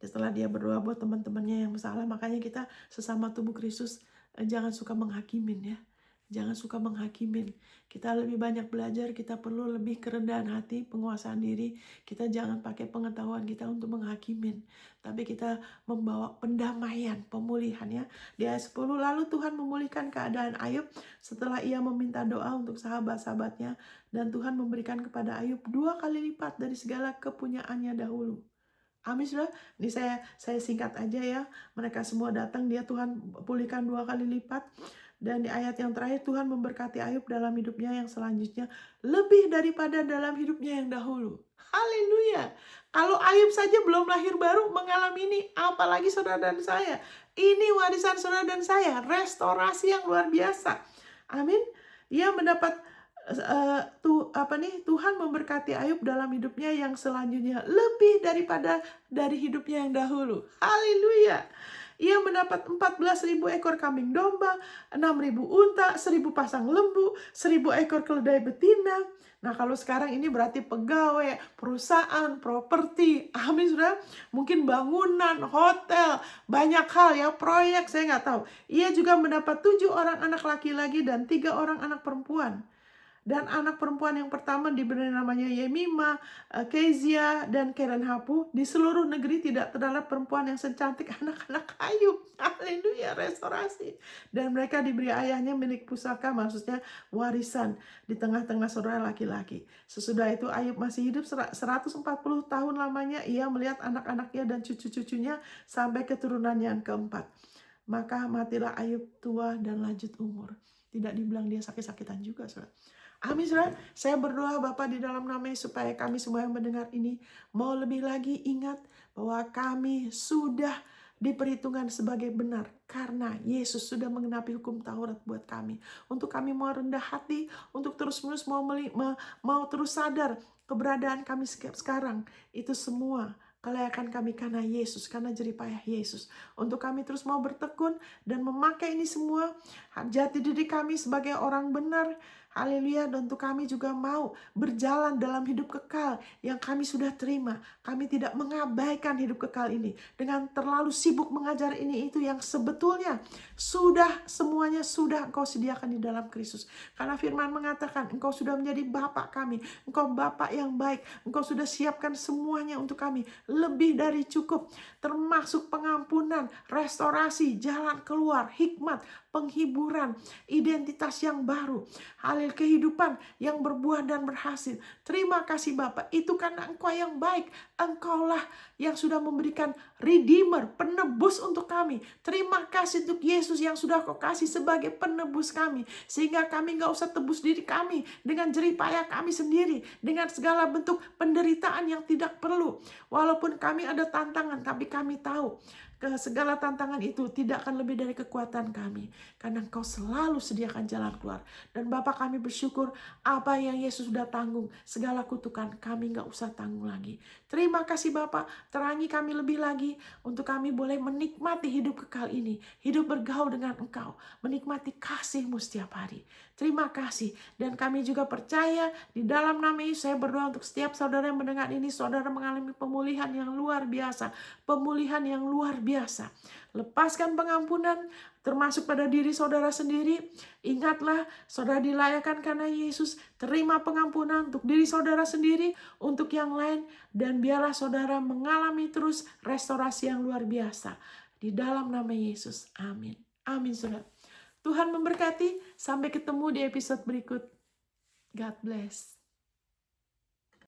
Setelah dia berdoa buat teman-temannya yang bersalah, makanya kita sesama tubuh Kristus jangan suka menghakimin ya. Jangan suka menghakimin. Kita lebih banyak belajar, kita perlu lebih kerendahan hati, penguasaan diri. Kita jangan pakai pengetahuan kita untuk menghakimin. Tapi kita membawa pendamaian, pemulihan ya. Di ayat 10, lalu Tuhan memulihkan keadaan Ayub setelah ia meminta doa untuk sahabat-sahabatnya. Dan Tuhan memberikan kepada Ayub 2 kali lipat dari segala kepunyaannya dahulu. Amin sudah. Ini saya singkat aja ya. Mereka semua datang, dia Tuhan pulihkan 2 kali lipat. Dan di ayat yang terakhir, Tuhan memberkati Ayub dalam hidupnya yang selanjutnya lebih daripada dalam hidupnya yang dahulu. Haleluya. Kalau Ayub saja belum lahir baru mengalami ini, apalagi saudara dan saya. Ini warisan saudara dan saya, restorasi yang luar biasa. Amin. Ia mendapat Tuhan memberkati Ayub dalam hidupnya yang selanjutnya lebih daripada dari hidupnya yang dahulu. Haleluya. Ia mendapat 14.000 ekor kambing domba, 6.000 unta, 1.000 pasang lembu, 1.000 ekor keledai betina. Nah, kalau sekarang ini berarti pegawai, perusahaan, properti. Amin, saudara. Mungkin bangunan, hotel, banyak hal ya, proyek, saya nggak tahu. Ia juga mendapat 7 orang anak laki-laki dan 3 orang anak perempuan. Dan anak perempuan yang pertama diberi namanya Yemima, Kezia, dan Kerenhapu. Di seluruh negeri tidak terdapat perempuan yang secantik anak-anak Ayub. Haleluya, restorasi. Dan mereka diberi ayahnya milik pusaka, maksudnya warisan, di tengah-tengah saudara laki-laki. Sesudah itu Ayub masih hidup 140 tahun lamanya. Ia melihat anak-anaknya dan cucu-cucunya sampai keturunan yang keempat. Maka matilah Ayub tua dan lanjut umur. Tidak dibilang dia sakit-sakitan juga, saudara. Amin, saudara. Saya berdoa Bapa di dalam nama Yesus supaya kami semua yang mendengar ini mau lebih lagi ingat bahwa kami sudah diperhitungkan sebagai benar karena Yesus sudah mengenapi hukum Taurat buat kami. Untuk kami mau rendah hati, untuk terus-menerus mau terus sadar keberadaan kami sekarang. Itu semua kelayakan kami karena Yesus, karena jeripayah Yesus. Untuk kami terus mau bertekun dan memakai ini semua, jati diri kami sebagai orang benar. Haleluya. Dan untuk kami juga mau berjalan dalam hidup kekal yang kami sudah terima. Kami tidak mengabaikan hidup kekal ini dengan terlalu sibuk mengajar ini itu yang sebetulnya semuanya sudah Engkau sediakan di dalam Kristus. Karena firman mengatakan Engkau sudah menjadi Bapa kami, Engkau Bapa yang baik, Engkau sudah siapkan semuanya untuk kami, lebih dari cukup, termasuk pengampunan, restorasi, jalan keluar, hikmat, penghiburan, identitas yang baru, halil kehidupan yang berbuah dan berhasil. Terima kasih Bapa, itu karena Engkau yang baik. Engkaulah yang sudah memberikan Redeemer, penebus untuk kami. Terima kasih untuk Yesus yang sudah Kau kasih sebagai penebus kami, sehingga kami gak usah tebus diri kami dengan jeripayah kami sendiri, dengan segala bentuk penderitaan yang tidak perlu. Walaupun kami ada tantangan, tapi kami tahu segala tantangan itu tidak akan lebih dari kekuatan kami, karena Engkau selalu sediakan jalan keluar. Dan Bapa, kami bersyukur apa yang Yesus sudah tanggung, segala kutukan kami gak usah tanggung lagi. Terima kasih Bapa, terangi kami lebih lagi untuk kami boleh menikmati hidup kekal ini, hidup bergaul dengan Engkau, menikmati kasih-Mu setiap hari. Terima kasih. Dan kami juga percaya di dalam nama Yesus saya berdoa untuk setiap saudara yang mendengar ini, saudara mengalami pemulihan yang luar biasa, pemulihan yang luar biasa. Lepaskan pengampunan termasuk pada diri saudara sendiri. Ingatlah saudara dilayakkan karena Yesus. Terima pengampunan untuk diri saudara sendiri, untuk yang lain, dan biarlah saudara mengalami terus restorasi yang luar biasa di dalam nama Yesus. Amin. Amin, saudara. Tuhan memberkati. Sampai ketemu di episode berikut. God bless.